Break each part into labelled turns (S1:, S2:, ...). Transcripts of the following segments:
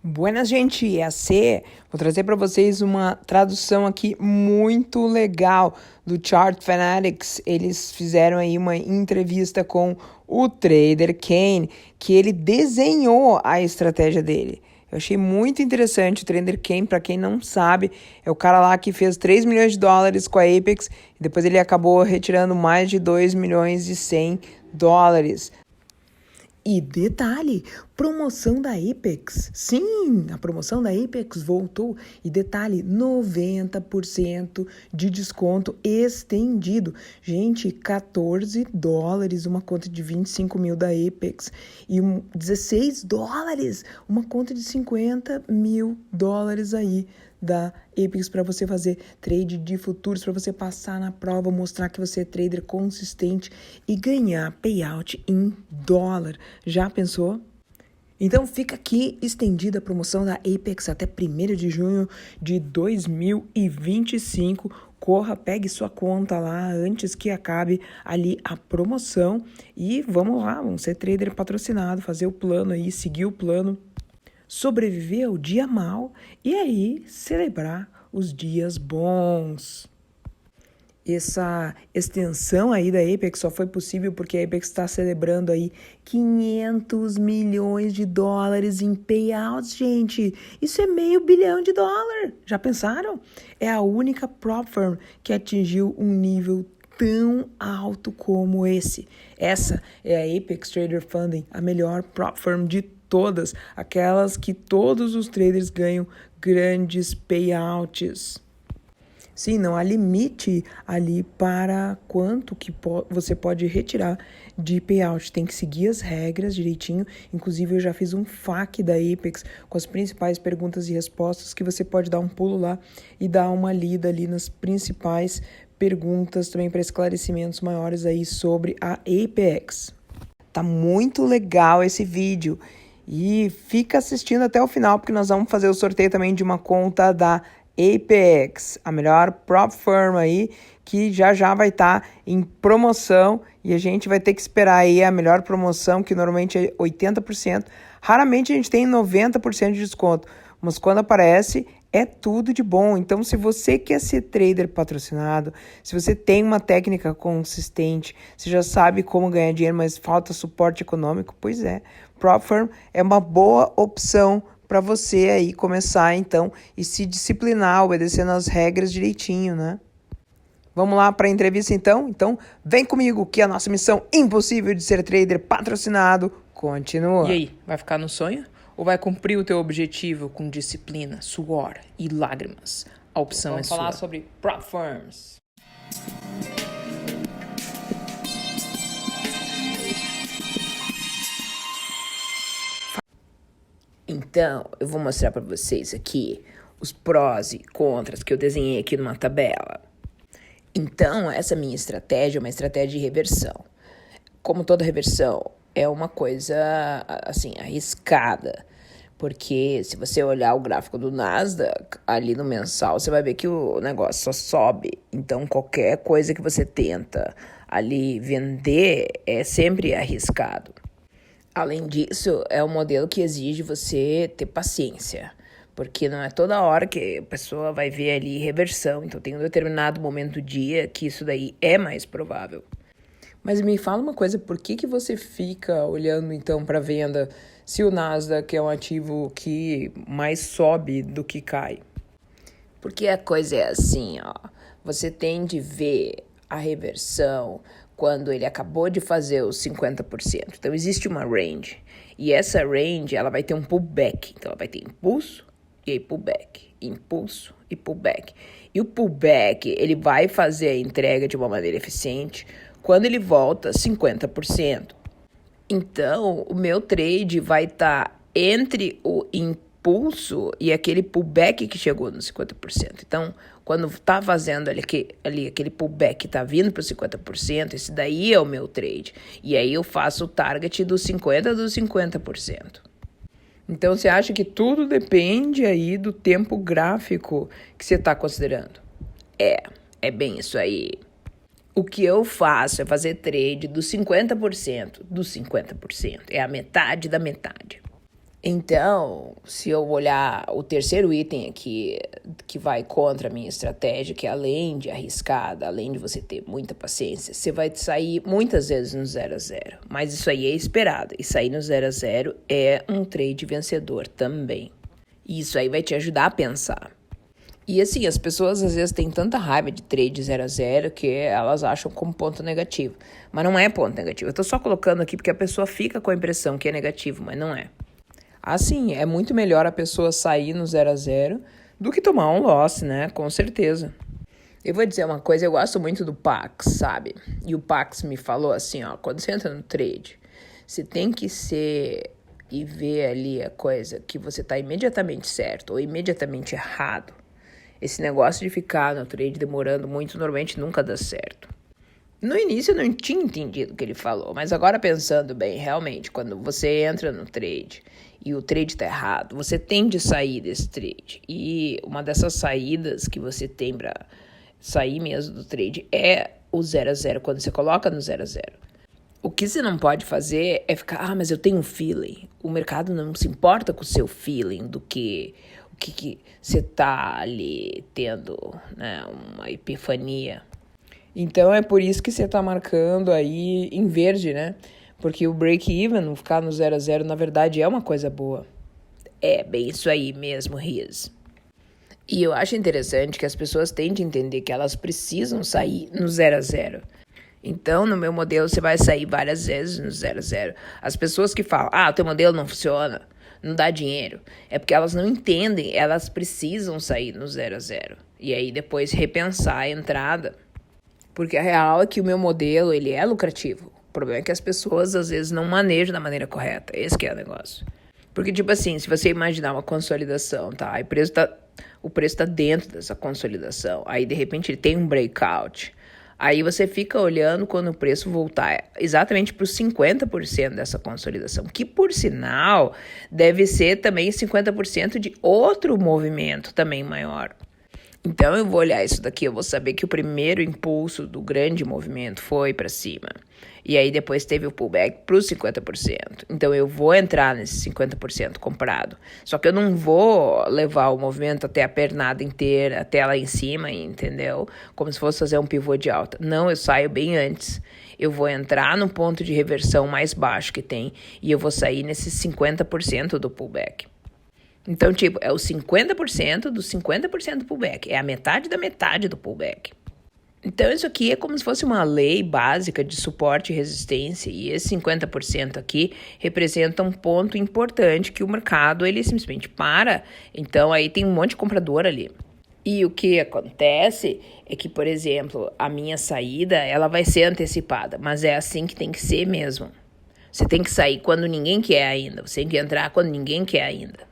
S1: Buenas, gente, é a C. Vou trazer para vocês uma tradução aqui muito legal do Chart Fanatics. Eles fizeram aí uma entrevista com o trader Kane, que ele desenhou a estratégia dele. Eu achei muito interessante. O trader Kane, para quem não sabe, é o cara lá que fez 3 milhões de dólares com a Apex e depois ele acabou retirando mais de 2 milhões e 100 dólares. E detalhe, promoção da Apex. Sim, a promoção da Apex voltou. E detalhe, 90% de desconto estendido. Gente, 14 dólares uma conta de 25 mil da Apex. E 16 dólares uma conta de 50 mil dólares aí da Apex para você fazer trade de futuros, para você passar na prova, mostrar que você é trader consistente e ganhar payout em dólar. Já pensou? Então fica aqui estendida a promoção da Apex até 1º de junho de 2025. Corra, pegue sua conta lá antes que acabe ali a promoção e vamos lá, vamos ser trader patrocinado, fazer o plano aí, seguir o plano, sobreviver ao dia mal e aí celebrar os dias bons. Essa extensão aí da Apex só foi possível porque a Apex está celebrando aí 500 milhões de dólares em payouts, gente. Isso é $500 milhão. Já pensaram? É a única prop firm que atingiu um nível tão alto como esse. Essa é a Apex Trader Funding, a melhor prop firm de todas, aquelas que todos os traders ganham grandes payouts. Sim, não há limite ali para quanto que você pode retirar de payout. Tem que seguir as regras direitinho. Inclusive, eu já fiz um FAQ da Apex com as principais perguntas e respostas que você pode dar um pulo lá e dar uma lida ali nas principais perguntas também para esclarecimentos maiores aí sobre a Apex. Tá muito legal esse vídeo. E fica assistindo até o final, porque nós vamos fazer o sorteio também de uma conta da Apex, a melhor prop firm aí, que já vai estar em promoção e a gente vai ter que esperar aí a melhor promoção, que normalmente é 80%. Raramente a gente tem 90% de desconto, mas quando aparece é tudo de bom. Então, se você quer ser trader patrocinado, se você tem uma técnica consistente, você já sabe como ganhar dinheiro, mas falta suporte econômico, pois é, prop firm é uma boa opção para você aí começar então e se disciplinar, obedecendo as regras direitinho, né? Vamos lá para a entrevista então? Então, vem comigo que a nossa missão impossível de ser trader patrocinado continua.
S2: E aí, vai ficar no sonho? Ou vai cumprir o teu objetivo com disciplina, suor e lágrimas? A opção é sua. Vamos falar sobre prop firms. Então, eu vou mostrar para vocês aqui os prós e contras que eu desenhei aqui numa tabela. Então, essa minha estratégia é uma estratégia de reversão. Como toda reversão, é uma coisa, assim, arriscada. Porque se você olhar o gráfico do Nasdaq, ali no mensal, você vai ver que o negócio só sobe. Então, qualquer coisa que você tenta ali vender é sempre arriscado. Além disso, é um modelo que exige você ter paciência, porque não é toda hora que a pessoa vai ver ali reversão, então tem um determinado momento do dia que isso daí é mais provável. Mas me fala uma coisa, por que você fica olhando então para venda se o Nasdaq é um ativo que mais sobe do que cai? Porque a coisa é assim, ó, você tem de ver a reversão quando ele acabou de fazer os 50%. Então, existe uma range. E essa range, ela vai ter um pullback. Então, ela vai ter impulso e aí pullback. Impulso e pullback. E o pullback, ele vai fazer a entrega de uma maneira eficiente quando ele volta 50%. Então, o meu trade vai estar entre o impulso e aquele pullback que chegou nos 50%. Então, quando tá fazendo ali aquele pullback tá vindo para os 50%, esse daí é o meu trade. E aí eu faço o target dos 50%. Então, você acha que tudo depende aí do tempo gráfico que você está considerando? É bem isso aí. O que eu faço é fazer trade dos 50% dos 50%. É a metade da metade. Então, se eu olhar o terceiro item aqui, que vai contra a minha estratégia, que é além de arriscada, além de você ter muita paciência, você vai sair muitas vezes no 0 a 0. Mas isso aí é esperado. E sair no 0 a 0 é um trade vencedor também. E isso aí vai te ajudar a pensar. E assim, as pessoas às vezes têm tanta raiva de trade 0 a 0 que elas acham como ponto negativo. Mas não é ponto negativo. Eu tô só colocando aqui porque a pessoa fica com a impressão que é negativo, mas não é. Assim, é muito melhor a pessoa sair no 0 a 0 do que tomar um loss, né? Com certeza. Eu vou dizer uma coisa, eu gosto muito do Pax, sabe? E o Pax me falou assim, ó, quando você entra no trade, você tem que ser e ver ali a coisa que você tá imediatamente certo ou imediatamente errado. Esse negócio de ficar no trade demorando muito, normalmente nunca dá certo. No início eu não tinha entendido o que ele falou, mas agora pensando bem, realmente, quando você entra no trade e o trade tá errado, você tem de sair desse trade. E uma dessas saídas que você tem para sair mesmo do trade é o 0 a 0, quando você coloca no 0 a 0. O que você não pode fazer é ficar, mas eu tenho um feeling. O mercado não se importa com o seu feeling do que o que você tá ali tendo, né, uma epifania. Então é por isso que você tá marcando aí em verde, né? Porque o break-even, ficar no 0 a 0, na verdade é uma coisa boa. É bem isso aí mesmo, Riz. E eu acho interessante que as pessoas têm de entender que elas precisam sair no 0 a 0. Então, no meu modelo, você vai sair várias vezes no 0 a 0. As pessoas que falam, o teu modelo não funciona, não dá dinheiro, é porque elas não entendem, elas precisam sair no 0 a 0. E aí depois repensar a entrada. Porque a real é que o meu modelo, ele é lucrativo. O problema é que as pessoas, às vezes, não manejam da maneira correta. Esse que é o negócio. Porque, tipo assim, se você imaginar uma consolidação, tá? O preço tá dentro dessa consolidação. Aí, de repente, ele tem um breakout. Aí você fica olhando quando o preço voltar exatamente para os 50% dessa consolidação. Que, por sinal, deve ser também 50% de outro movimento também maior. Então eu vou olhar isso daqui, eu vou saber que o primeiro impulso do grande movimento foi para cima. E aí depois teve o pullback para os 50%. Então eu vou entrar nesse 50% comprado. Só que eu não vou levar o movimento até a pernada inteira, até lá em cima, entendeu? Como se fosse fazer um pivô de alta. Não, eu saio bem antes. Eu vou entrar no ponto de reversão mais baixo que tem e eu vou sair nesses 50% do pullback. Então, tipo, é o 50% do 50% do pullback. É a metade da metade do pullback. Então, isso aqui é como se fosse uma lei básica de suporte e resistência. E esse 50% aqui representa um ponto importante que o mercado, ele simplesmente para. Então, aí tem um monte de comprador ali. E o que acontece é que, por exemplo, a minha saída, ela vai ser antecipada. Mas é assim que tem que ser mesmo. Você tem que sair quando ninguém quer ainda. Você tem que entrar quando ninguém quer ainda.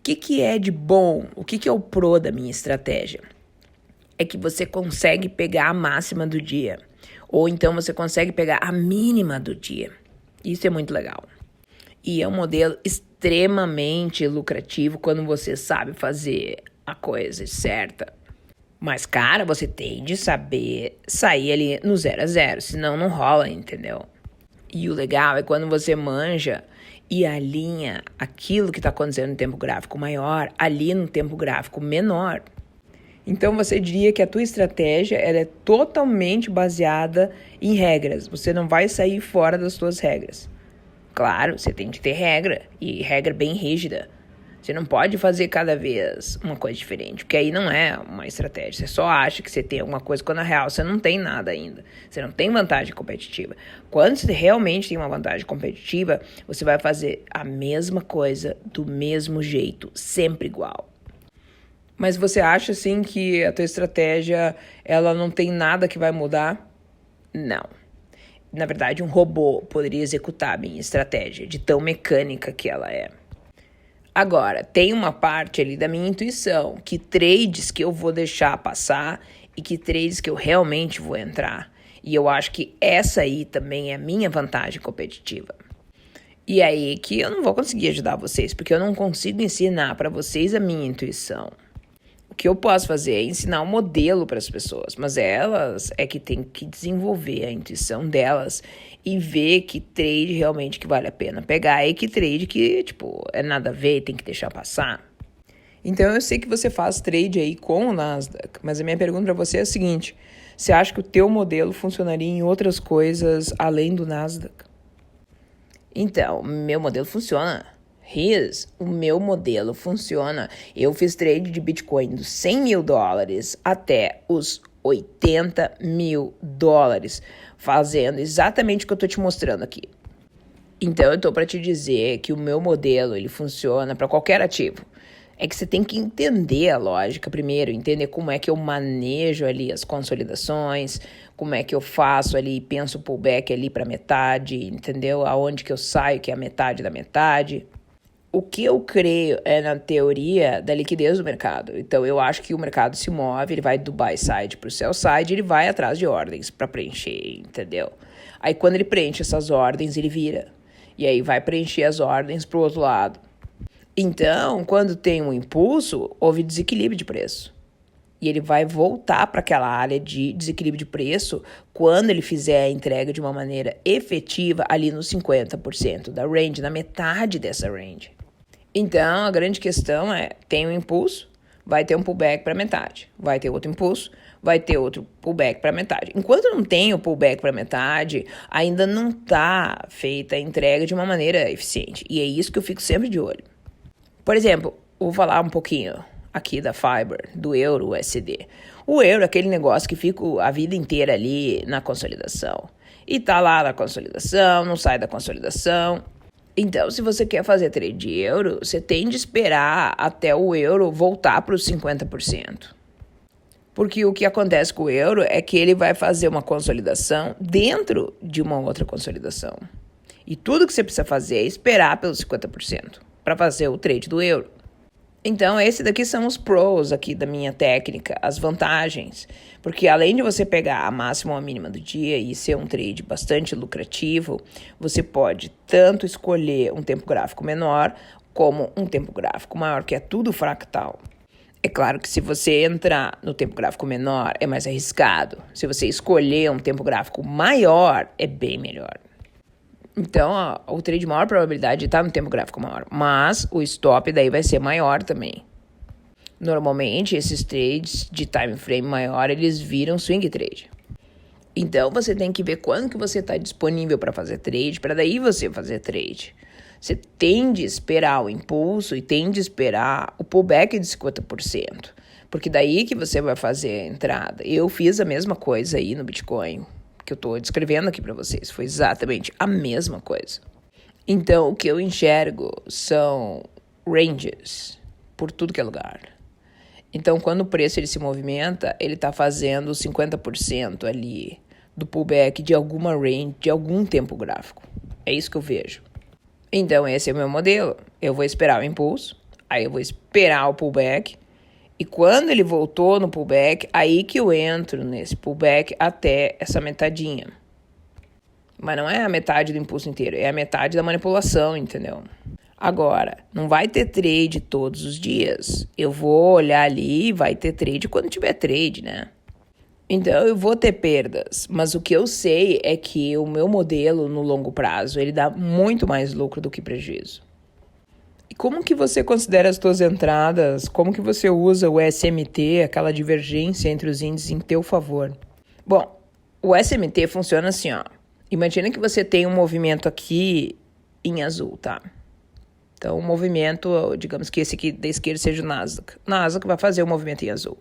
S2: O que é de bom? O que é o pro da minha estratégia? É que você consegue pegar a máxima do dia. Ou então você consegue pegar a mínima do dia. Isso é muito legal. E é um modelo extremamente lucrativo quando você sabe fazer a coisa certa. Mas, cara, você tem de saber sair ali no 0 a 0. Senão não rola, entendeu? E o legal é quando você manja e alinha aquilo que está acontecendo no tempo gráfico maior ali no tempo gráfico menor. Então você diria que a tua estratégia ela é totalmente baseada em regras. Você não vai sair fora das tuas regras. Claro, você tem que ter regra, e regra bem rígida. Você não pode fazer cada vez uma coisa diferente, porque aí não é uma estratégia. Você só acha que você tem alguma coisa, quando na real você não tem nada ainda. Você não tem vantagem competitiva. Quando você realmente tem uma vantagem competitiva, você vai fazer a mesma coisa do mesmo jeito, sempre igual. Mas você acha, assim, que a tua estratégia ela não tem nada que vai mudar? Não. Na verdade, um robô poderia executar a minha estratégia, de tão mecânica que ela é. Agora, tem uma parte ali da minha intuição, que trades que eu vou deixar passar e que trades que eu realmente vou entrar. E eu acho que essa aí também é a minha vantagem competitiva. E aí que eu não vou conseguir ajudar vocês, porque eu não consigo ensinar para vocês a minha intuição. O que eu posso fazer é ensinar um modelo para as pessoas, mas elas é que tem que desenvolver a intuição delas e ver que trade realmente que vale a pena pegar e que trade que, tipo, é nada a ver e tem que deixar passar. Então eu sei que você faz trade aí com o Nasdaq, mas a minha pergunta para você é a seguinte: você acha que o teu modelo funcionaria em outras coisas além do Nasdaq? Então, meu modelo funciona. O meu modelo funciona. Eu fiz trade de Bitcoin dos $100 mil até os $80 mil, fazendo exatamente o que eu tô te mostrando aqui. Então, eu tô para te dizer que o meu modelo, ele funciona para qualquer ativo. É que você tem que entender a lógica primeiro, entender como é que eu manejo ali as consolidações, como é que eu faço ali, penso o pullback ali para metade, entendeu? Aonde que eu saio, que é a metade da metade. O que eu creio é na teoria da liquidez do mercado. Então, eu acho que o mercado se move, ele vai do buy side para o sell side, ele vai atrás de ordens para preencher, entendeu? Aí, quando ele preenche essas ordens, ele vira. E aí, vai preencher as ordens para o outro lado. Então, quando tem um impulso, houve desequilíbrio de preço. E ele vai voltar para aquela área de desequilíbrio de preço quando ele fizer a entrega de uma maneira efetiva ali nos 50% da range, na metade dessa range. Então, a grande questão é, tem um impulso, vai ter um pullback para metade. Vai ter outro impulso, vai ter outro pullback para metade. Enquanto não tem o pullback para metade, ainda não está feita a entrega de uma maneira eficiente. E é isso que eu fico sempre de olho. Por exemplo, vou falar um pouquinho aqui da Fiber, do euro USD. O euro é aquele negócio que fica a vida inteira ali na consolidação. E tá lá na consolidação, não sai da consolidação. Então, se você quer fazer trade de euro, você tem de esperar até o euro voltar para os 50%. Porque o que acontece com o euro é que ele vai fazer uma consolidação dentro de uma outra consolidação. E tudo que você precisa fazer é esperar pelos 50% para fazer o trade do euro. Então, esse daqui são os pros aqui da minha técnica, as vantagens. Porque além de você pegar a máxima ou a mínima do dia e ser um trade bastante lucrativo, você pode tanto escolher um tempo gráfico menor como um tempo gráfico maior, que é tudo fractal. É claro que se você entrar no tempo gráfico menor, é mais arriscado. Se você escolher um tempo gráfico maior, é bem melhor. Então, o trade de maior probabilidade está no tempo gráfico maior, mas o stop daí vai ser maior também. Normalmente, esses trades de time frame maior, eles viram swing trade. Então, você tem que ver quando que você está disponível para fazer trade, para daí você fazer trade. Você tem de esperar o impulso e tem de esperar o pullback de 50%, porque daí que você vai fazer a entrada. Eu fiz a mesma coisa aí no Bitcoin, que eu estou descrevendo aqui para vocês, foi exatamente a mesma coisa. Então, o que eu enxergo são ranges por tudo que é lugar. Então, quando o preço ele se movimenta, ele está fazendo 50% ali do pullback de alguma range, de algum tempo gráfico. É isso que eu vejo. Então, esse é o meu modelo. Eu vou esperar o impulso, aí eu vou esperar o pullback, e quando ele voltou no pullback, aí que eu entro nesse pullback até essa metadinha. Mas não é a metade do impulso inteiro, é a metade da manipulação, entendeu? Agora, não vai ter trade todos os dias. Eu vou olhar ali e vai ter trade quando tiver trade, né? Então, eu vou ter perdas, mas o que eu sei é que o meu modelo no longo prazo, ele dá muito mais lucro do que prejuízo. E como que você considera as suas entradas? Como que você usa o SMT, aquela divergência entre os índices em teu favor? Bom, o SMT funciona assim, ó. Imagina que você tem um movimento aqui em azul, tá? Então, o movimento, digamos que esse aqui da esquerda seja o Nasdaq. O Nasdaq vai fazer o movimento em azul.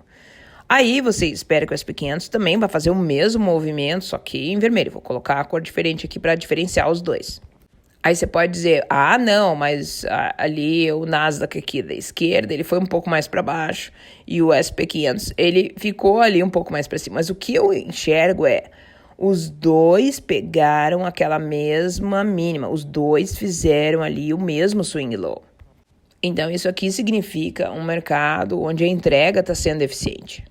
S2: Aí você espera que o SP 500 também vai fazer o mesmo movimento, só que em vermelho. Vou colocar a cor diferente aqui para diferenciar os dois. Aí você pode dizer, não, mas ali o Nasdaq aqui da esquerda, ele foi um pouco mais para baixo e o SP 500, ele ficou ali um pouco mais para cima. Mas o que eu enxergo é, os dois pegaram aquela mesma mínima, os dois fizeram ali o mesmo swing low. Então isso aqui significa um mercado onde a entrega está sendo eficiente.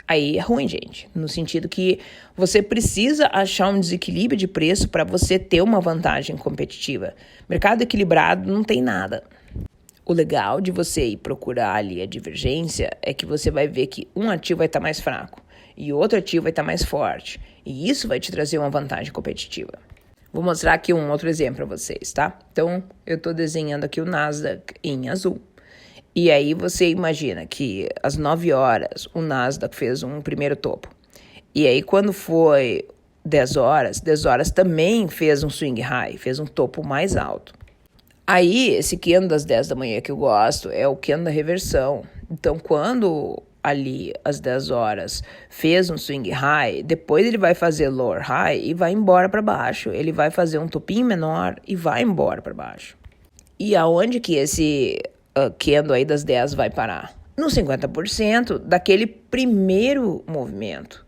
S2: Aí é ruim, gente, no sentido que você precisa achar um desequilíbrio de preço para você ter uma vantagem competitiva. Mercado equilibrado não tem nada. O legal de você ir procurar ali a divergência é que você vai ver que um ativo vai estar mais fraco e outro ativo vai estar mais forte. E isso vai te trazer uma vantagem competitiva. Vou mostrar aqui um outro exemplo para vocês, tá? Então, eu estou desenhando aqui o Nasdaq em azul. E aí você imagina que às 9 horas o Nasdaq fez um primeiro topo. E aí quando foi 10 horas também fez um swing high, fez um topo mais alto. Aí, esse candle das 10 da manhã que eu gosto é o candle da reversão. Então, quando ali, às 10 horas, fez um swing high, depois ele vai fazer lower high e vai embora para baixo. Ele vai fazer um topinho menor e vai embora para baixo. E aonde que esse candle aí das 10 vai parar? No 50% daquele primeiro movimento.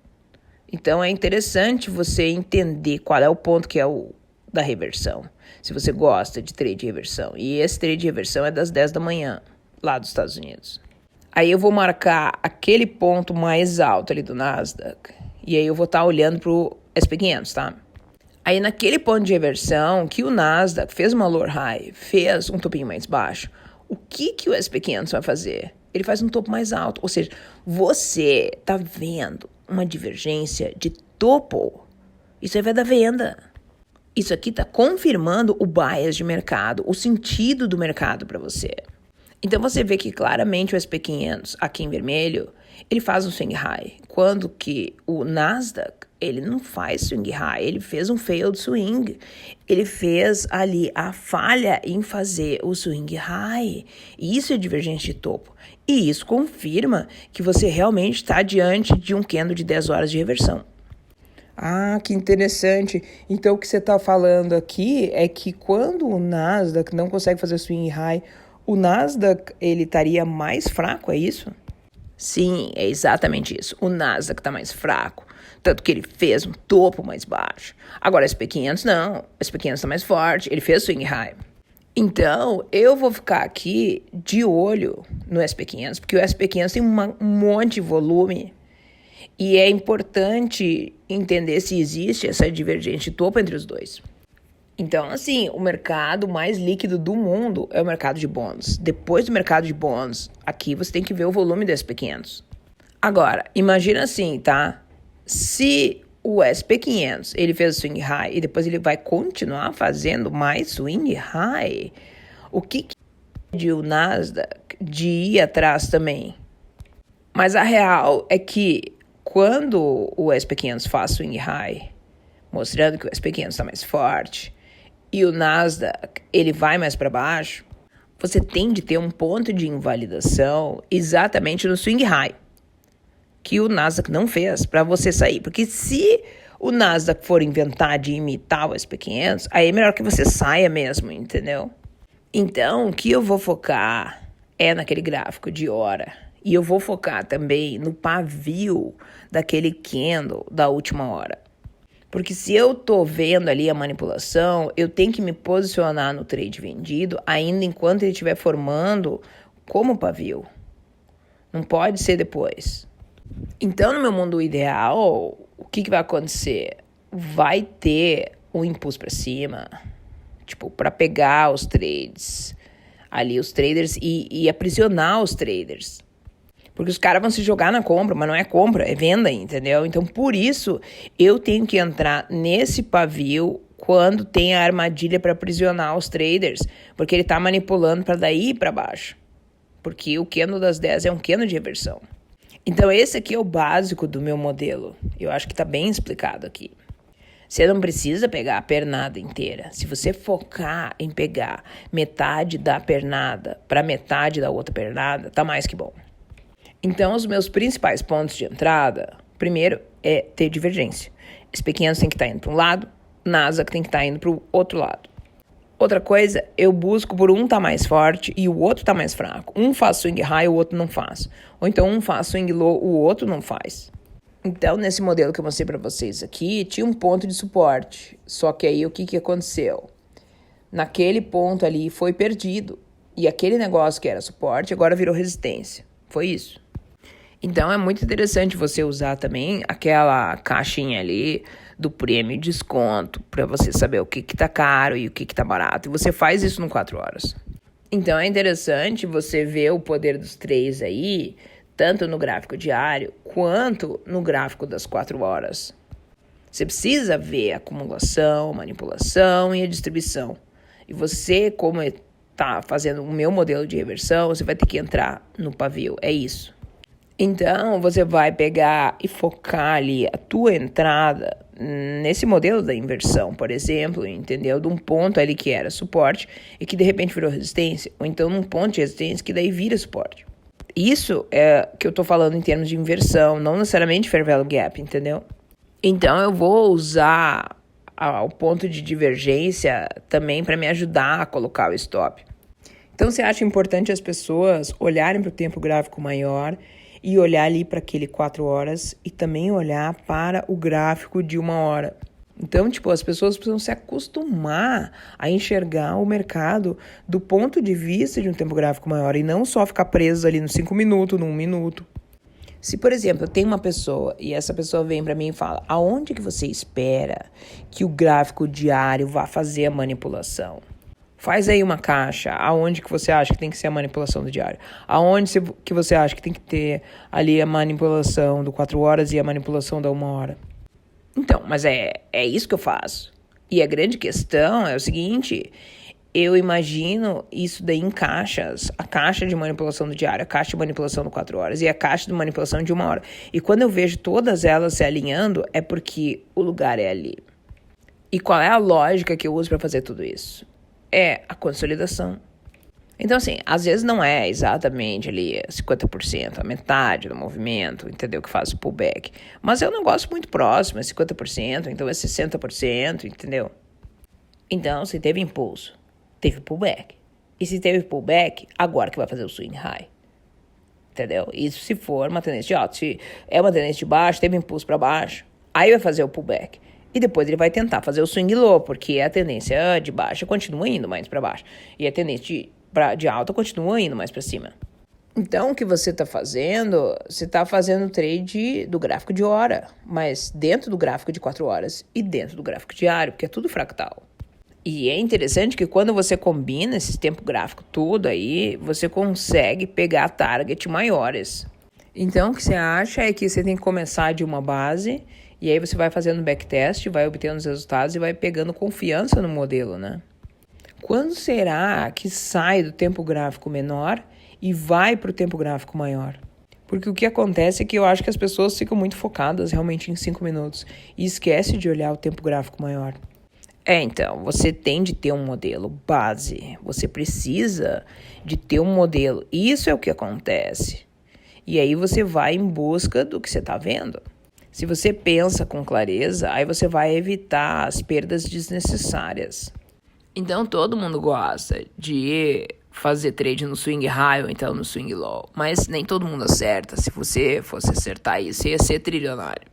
S2: Então, é interessante você entender qual é o ponto que é o da reversão, se você gosta de trade de reversão. E esse trade de reversão é das 10 da manhã, lá dos Estados Unidos. Aí eu vou marcar aquele ponto mais alto ali do Nasdaq, e aí eu vou estar olhando para o SP500, tá? Aí naquele ponto de reversão, que o Nasdaq fez uma lower high, fez um topinho mais baixo, o que o SP500 vai fazer? Ele faz um topo mais alto, ou seja, você está vendo uma divergência de topo. Isso aí vai dar venda. Isso aqui está confirmando o bias de mercado, o sentido do mercado para você. Então você vê que claramente o SP500 aqui em vermelho, ele faz um swing high. Quando que o Nasdaq, ele não faz swing high, ele fez um failed swing. Ele fez ali a falha em fazer o swing high. E isso é divergência de topo. E isso confirma que você realmente está diante de um candle de 10 horas de reversão.
S1: Ah, que interessante. Então, o que você está falando aqui é que quando o Nasdaq não consegue fazer swing high, o Nasdaq ele estaria mais fraco, é isso?
S2: Sim, é exatamente isso. O Nasdaq está mais fraco, tanto que ele fez um topo mais baixo. Agora, o SP500 não. O SP500 está mais forte, ele fez swing high. Então, eu vou ficar aqui de olho no SP500, porque o SP500 tem um monte de volume. E é importante entender se existe essa divergência de topo entre os dois. Então, assim, o mercado mais líquido do mundo é o mercado de bonds. Depois do mercado de bonds, aqui você tem que ver o volume do SP500. Agora, imagina assim, tá? Se o SP500, ele fez o swing high e depois ele vai continuar fazendo mais swing high, o que de o Nasdaq de ir atrás também? Mas a real é que quando o SP500 faz swing high, mostrando que o SP500 está mais forte, e o Nasdaq ele vai mais para baixo, você tem de ter um ponto de invalidação exatamente no swing high, que o Nasdaq não fez para você sair. Porque se o Nasdaq for inventar de imitar o SP500, aí é melhor que você saia mesmo, entendeu? Então, o que eu vou focar é naquele gráfico de hora. E eu vou focar também no pavio daquele candle da última hora. Porque se eu tô vendo ali a manipulação, eu tenho que me posicionar no trade vendido ainda enquanto ele estiver formando como pavio. Não pode ser depois. Então, no meu mundo ideal, o que vai acontecer? Vai ter um impulso para cima, tipo, para pegar os trades, ali os traders e aprisionar os traders. Porque os caras vão se jogar na compra, mas não é compra, é venda, entendeu? Então, por isso, eu tenho que entrar nesse pavio quando tem a armadilha para aprisionar os traders, porque ele tá manipulando para daí para baixo. Porque o candle das 10 é um candle de reversão. Então, esse aqui é o básico do meu modelo. Eu acho que tá bem explicado aqui. Você não precisa pegar a pernada inteira. Se você focar em pegar metade da pernada para metade da outra pernada, tá mais que bom. Então, os meus principais pontos de entrada, primeiro, é ter divergência. SP500 tem que estar indo para um lado, Nasdaq tem que estar indo para o outro lado. Outra coisa, eu busco por um estar mais forte e o outro estar mais fraco. Um faz swing high, o outro não faz. Ou então um faz swing low, o outro não faz. Então, nesse modelo que eu mostrei para vocês aqui, tinha um ponto de suporte. Só que aí, o que aconteceu? Naquele ponto ali, foi perdido. E aquele negócio que era suporte, agora virou resistência. Foi isso. Então, é muito interessante você usar também aquela caixinha ali do prêmio desconto para você saber o que tá caro e o que tá barato. E você faz isso no 4 horas. Então é interessante você ver o poder dos três aí, tanto no gráfico diário quanto no gráfico das 4 horas. Você precisa ver a acumulação, manipulação e a distribuição. E você, como está fazendo o meu modelo de reversão, você vai ter que entrar no pavio. É isso. Então, você vai pegar e focar ali a tua entrada nesse modelo da inversão, por exemplo, entendeu? De um ponto ali que era suporte e que de repente virou resistência, ou então num ponto de resistência que daí vira suporte. Isso é que eu tô falando em termos de inversão, não necessariamente fair value gap, entendeu? Então, eu vou usar o ponto de divergência também para me ajudar a colocar o stop. Então, você acha importante as pessoas olharem para o tempo gráfico maior e olhar ali para aquele 4 horas e também olhar para o gráfico de 1 hora. Então, as pessoas precisam se acostumar a enxergar o mercado do ponto de vista de um tempo gráfico maior e não só ficar preso ali nos 5 minutos, no 1 minuto. Se, por exemplo, eu tenho uma pessoa e essa pessoa vem para mim e fala: aonde que você espera que o gráfico diário vá fazer a manipulação? Faz aí uma caixa, aonde que você acha que tem que ser a manipulação do diário? Aonde que você acha que tem que ter ali a manipulação do 4 horas e a manipulação da 1 hora? Então, mas é isso que eu faço. E a grande questão é o seguinte: eu imagino isso daí em caixas. A caixa de manipulação do diário, a caixa de manipulação do 4 horas e a caixa de manipulação de 1 hora. E quando eu vejo todas elas se alinhando, é porque o lugar é ali. E qual é a lógica que eu uso para fazer tudo isso? É a consolidação. Então, assim, às vezes não é exatamente ali 50%, a metade do movimento, entendeu? Que faz o pullback. Mas é um negócio muito próximo, é 50%, então é 60%, entendeu? Então, se teve impulso, teve pullback. E se teve pullback, agora que vai fazer o swing high. Entendeu? Isso se for uma tendência de alta. Se é uma tendência de baixo, teve impulso para baixo, aí vai fazer o pullback. E depois ele vai tentar fazer o swing low, porque a tendência de baixa continua indo mais para baixo. E a tendência de alta continua indo mais para cima. Então, o que você está fazendo? Você está fazendo trade do gráfico de hora, mas dentro do gráfico de 4 horas e dentro do gráfico diário, porque é tudo fractal. E é interessante que quando você combina esse tempo gráfico tudo aí, você consegue pegar target maiores. Então, o que você acha é que você tem que começar de uma base. E aí você vai fazendo backtest, vai obtendo os resultados e vai pegando confiança no modelo, né? Quando será que sai do tempo gráfico menor e vai para o tempo gráfico maior? Porque o que acontece é que eu acho que as pessoas ficam muito focadas realmente em 5 minutos e esquecem de olhar o tempo gráfico maior. Então, você tem de ter um modelo base, você precisa de ter um modelo. Isso é o que acontece. E aí você vai em busca do que você está vendo. Se você pensa com clareza, aí você vai evitar as perdas desnecessárias. Então, todo mundo gosta de fazer trade no swing high ou então no swing low. Mas nem todo mundo acerta. Se você fosse acertar isso, você ia ser trilionário.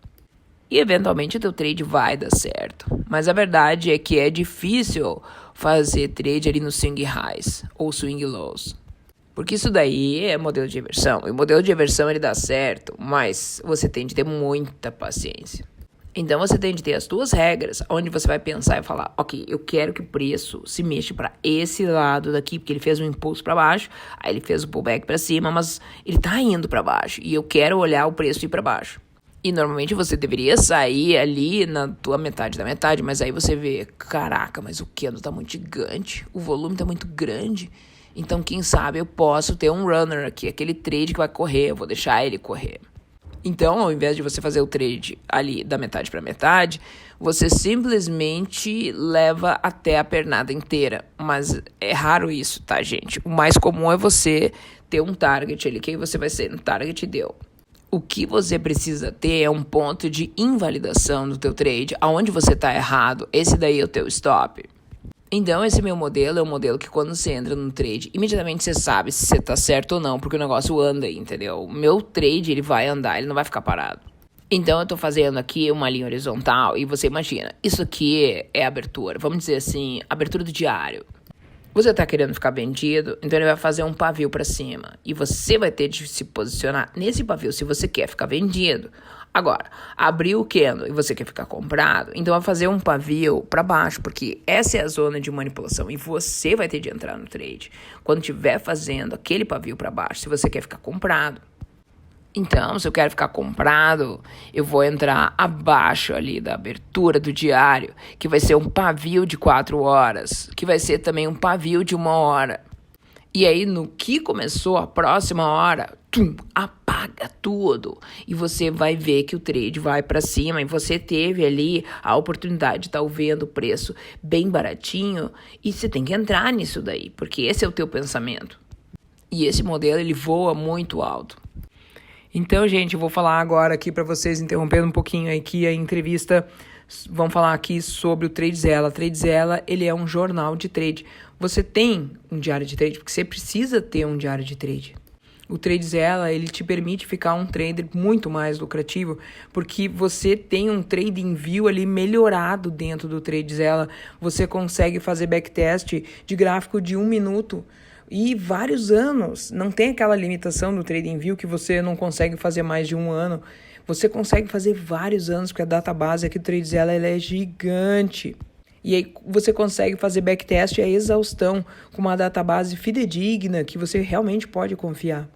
S2: E, eventualmente, o teu trade vai dar certo. Mas a verdade é que é difícil fazer trade ali no swing highs ou swing lows. Porque isso daí é modelo de reversão. E o modelo de reversão ele dá certo, mas você tem de ter muita paciência. Então você tem de ter as tuas regras, onde você vai pensar e falar: ok, eu quero que o preço se mexa para esse lado daqui, porque ele fez um impulso para baixo, aí ele fez o pullback para cima, mas ele tá indo para baixo. E eu quero olhar o preço ir para baixo. E normalmente você deveria sair ali na tua metade da metade, mas aí você vê: caraca, mas o candle tá muito gigante, o volume tá muito grande. Então, quem sabe eu posso ter um runner aqui, aquele trade que vai correr, eu vou deixar ele correr. Então, ao invés de você fazer o trade ali da metade para metade, você simplesmente leva até a pernada inteira. Mas é raro isso, tá, gente? O mais comum é você ter um target ali, que aí você vai ser no target e deu. O que você precisa ter é um ponto de invalidação do teu trade, aonde você tá errado, esse daí é o teu stop. Então, esse meu modelo é um modelo que quando você entra no trade, imediatamente você sabe se você tá certo ou não, porque o negócio anda, entendeu? O meu trade, ele vai andar, ele não vai ficar parado. Então, eu tô fazendo aqui uma linha horizontal e você imagina, isso aqui é abertura, vamos dizer assim, abertura do diário. Você está querendo ficar vendido, então ele vai fazer um pavio para cima. E você vai ter de se posicionar nesse pavio se você quer ficar vendido. Agora, abriu o candle e você quer ficar comprado, então vai fazer um pavio para baixo, porque essa é a zona de manipulação e você vai ter de entrar no trade quando estiver fazendo aquele pavio para baixo, se você quer ficar comprado. Então, se eu quero ficar comprado, eu vou entrar abaixo ali da abertura do diário, que vai ser um pavio de 4 horas, que vai ser também um pavio de 1 hora. E aí, no que começou a próxima hora, apaga tudo. E você vai ver que o trade vai para cima e você teve ali a oportunidade de estar vendo o preço bem baratinho e você tem que entrar nisso daí, porque esse é o teu pensamento. E esse modelo, ele voa muito alto. Então, gente, eu vou falar agora aqui para vocês, interrompendo um pouquinho aqui a entrevista. Vamos falar aqui sobre o Tradezella. Tradezella, ele é um jornal de trade. Você tem um diário de trade, porque você precisa ter um diário de trade. O Tradezella, ele te permite ficar um trader muito mais lucrativo, porque você tem um trading view ali melhorado dentro do Tradezella. Você consegue fazer backtest de gráfico de 1 minuto e vários anos. Não tem aquela limitação do TradingView que você não consegue fazer mais de 1 ano. Você consegue fazer vários anos, porque a database aqui do Tradezella ela é gigante. E aí você consegue fazer backtest a exaustão com uma database fidedigna que você realmente pode confiar.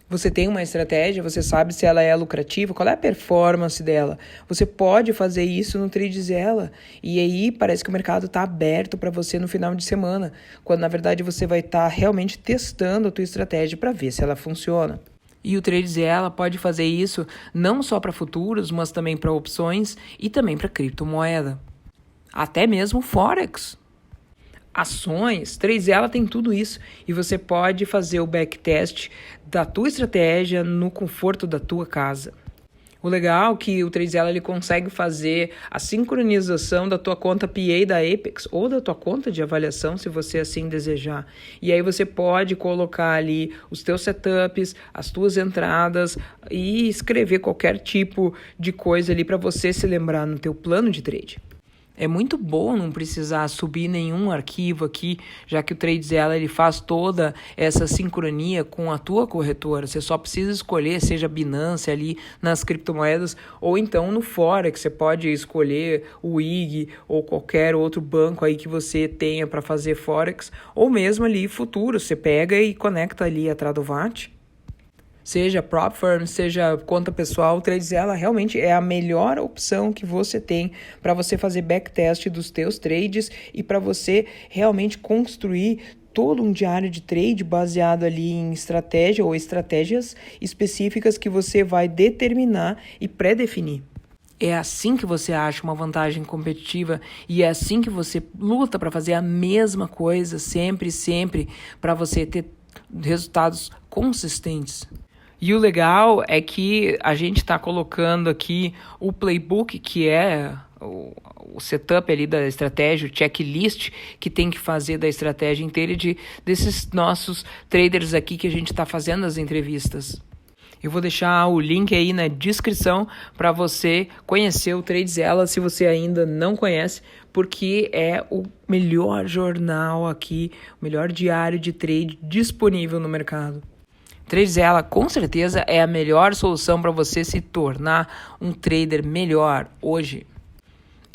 S2: Você tem uma estratégia, você sabe se ela é lucrativa, qual é a performance dela. Você pode fazer isso no Tradezella. E aí parece que o mercado está aberto para você no final de semana, quando na verdade você vai estar realmente testando a tua estratégia para ver se ela funciona. E o Tradezella pode fazer isso não só para futuros, mas também para opções e também para criptomoeda. Até mesmo Forex. Ações, Tradezella tem tudo isso e você pode fazer o backtest da tua estratégia no conforto da tua casa. O legal é que o Tradezella ele consegue fazer a sincronização da tua conta PA da Apex ou da tua conta de avaliação, se você assim desejar. E aí você pode colocar ali os teus setups, as tuas entradas e escrever qualquer tipo de coisa ali para você se lembrar no teu plano de trade. É muito bom não precisar subir nenhum arquivo aqui, já que o Tradezella ele faz toda essa sincronia com a tua corretora. Você só precisa escolher, seja Binance ali nas criptomoedas, ou então no Forex, você pode escolher o IG ou qualquer outro banco aí que você tenha para fazer Forex, ou mesmo ali futuro, você pega e conecta ali a Tradovat. Seja prop firm, seja conta pessoal, o Tradezella realmente é a melhor opção que você tem para você fazer backtest dos teus trades e para você realmente construir todo um diário de trade baseado ali em estratégia ou estratégias específicas que você vai determinar e pré-definir. É assim que você acha uma vantagem competitiva e é assim que você luta para fazer a mesma coisa sempre, para você ter resultados consistentes. E o legal é que a gente está colocando aqui o playbook, que é o setup ali da estratégia, o checklist que tem que fazer da estratégia inteira desses nossos traders aqui que a gente está fazendo as entrevistas. Eu vou deixar o link aí na descrição para você conhecer o Tradezella se você ainda não conhece, porque é o melhor jornal aqui, o melhor diário de trade disponível no mercado. Tradezella com certeza é a melhor solução para você se tornar um trader melhor hoje.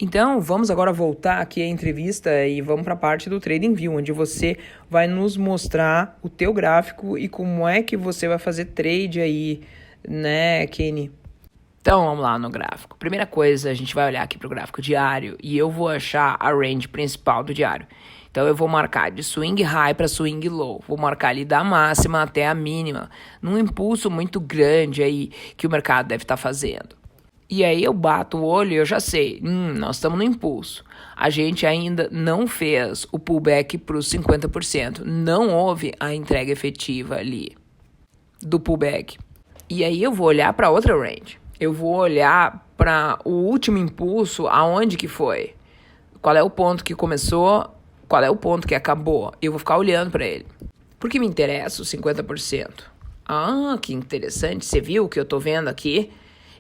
S2: Então, vamos agora voltar aqui à entrevista e vamos para a parte do TradingView, onde você vai nos mostrar o teu gráfico e como é que você vai fazer trade aí, né, Kenny? Então, vamos lá no gráfico. Primeira coisa, a gente vai olhar aqui para o gráfico diário e eu vou achar a range principal do diário. Então, eu vou marcar de swing high para swing low. Vou marcar ali da máxima até a mínima, num impulso muito grande aí que o mercado deve estar fazendo. E aí eu bato o olho e eu já sei, nós estamos no impulso. A gente ainda não fez o pullback para os 50%. Não houve a entrega efetiva ali do pullback. E aí eu vou olhar para outra range. Eu vou olhar para o último impulso, aonde que foi. Qual é o ponto que começou, qual é o ponto que acabou. Eu vou ficar olhando para ele. Por que me interessa os 50%? Ah, que interessante. Você viu o que eu estou vendo aqui?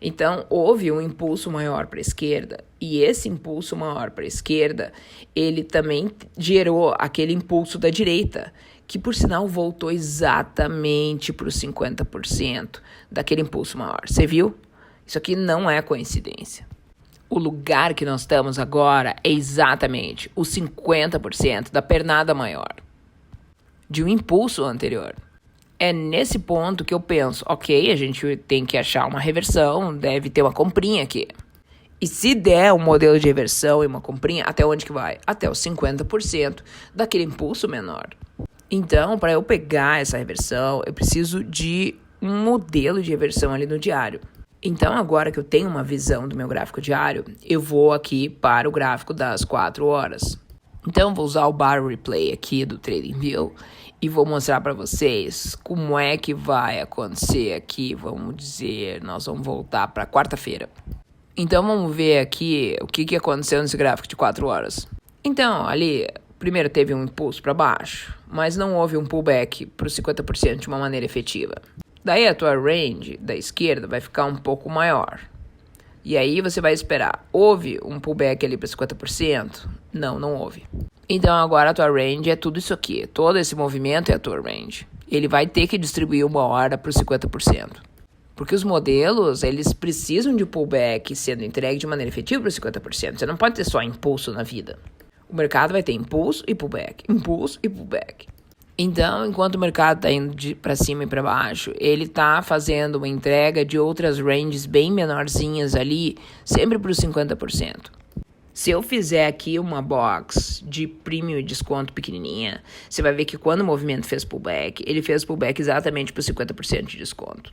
S2: Então, houve um impulso maior para a esquerda, e esse impulso maior para a esquerda, ele também gerou aquele impulso da direita, que por sinal voltou exatamente para os 50% daquele impulso maior. Você viu? Isso aqui não é coincidência. O lugar que nós estamos agora é exatamente os 50% da pernada maior de um impulso anterior. É nesse ponto que eu penso, ok, a gente tem que achar uma reversão, deve ter uma comprinha aqui. E se der um modelo de reversão e uma comprinha, até onde que vai? Até os 50% daquele impulso menor. Então, para eu pegar essa reversão, eu preciso de um modelo de reversão ali no diário. Então, agora que eu tenho uma visão do meu gráfico diário, eu vou aqui para o gráfico das 4 horas. Então, vou usar o bar replay aqui do TradingView e vou mostrar para vocês como é que vai acontecer aqui. Vamos dizer, nós vamos voltar para quarta-feira. Então, vamos ver aqui o que aconteceu nesse gráfico de 4 horas. Então, ali, primeiro teve um impulso para baixo, mas não houve um pullback para os 50% de uma maneira efetiva. Daí a tua range da esquerda vai ficar um pouco maior. E aí você vai esperar. Houve um pullback ali para 50%? Não, não houve. Então agora a tua range é tudo isso aqui. Todo esse movimento é a tua range. Ele vai ter que distribuir uma hora para os 50%. Porque os modelos, eles precisam de pullback sendo entregue de maneira efetiva para os 50%. Você não pode ter só impulso na vida. O mercado vai ter impulso e pullback. Impulso e pullback. Então, enquanto o mercado está indo para cima e para baixo, ele está fazendo uma entrega de outras ranges bem menorzinhas ali, sempre para os 50%. Se eu fizer aqui uma box de premium e desconto pequenininha, você vai ver que quando o movimento fez pullback, ele fez pullback exatamente para os 50% de desconto.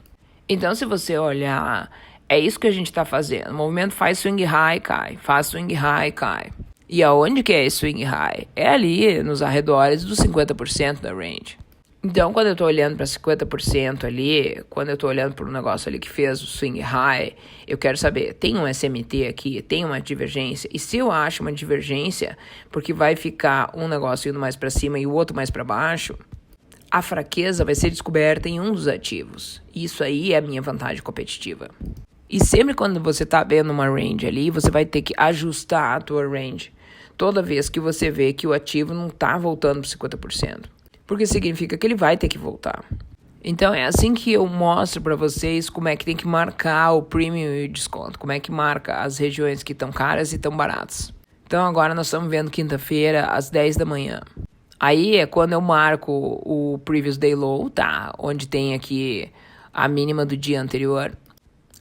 S2: Então, se você olhar, é isso que a gente está fazendo. O movimento faz swing high, cai. Faz swing high, cai. E aonde que é esse swing high? É ali, nos arredores dos 50% da range. Então, quando eu estou olhando para 50% ali, quando eu estou olhando para um negócio ali que fez o swing high, eu quero saber, tem um SMT aqui, tem uma divergência? E se eu acho uma divergência, porque vai ficar um negócio indo mais para cima e o outro mais para baixo, a fraqueza vai ser descoberta em um dos ativos. Isso aí é a minha vantagem competitiva. E sempre quando você está vendo uma range ali, você vai ter que ajustar a tua range. Toda vez que você vê que o ativo não está voltando para 50%. Porque significa que ele vai ter que voltar. Então é assim que eu mostro para vocês como é que tem que marcar o premium e o desconto. Como é que marca as regiões que estão caras e estão baratas. Então agora nós estamos vendo quinta-feira às 10 da manhã. Aí é quando eu marco o previous day low, tá? Onde tem aqui a mínima do dia anterior.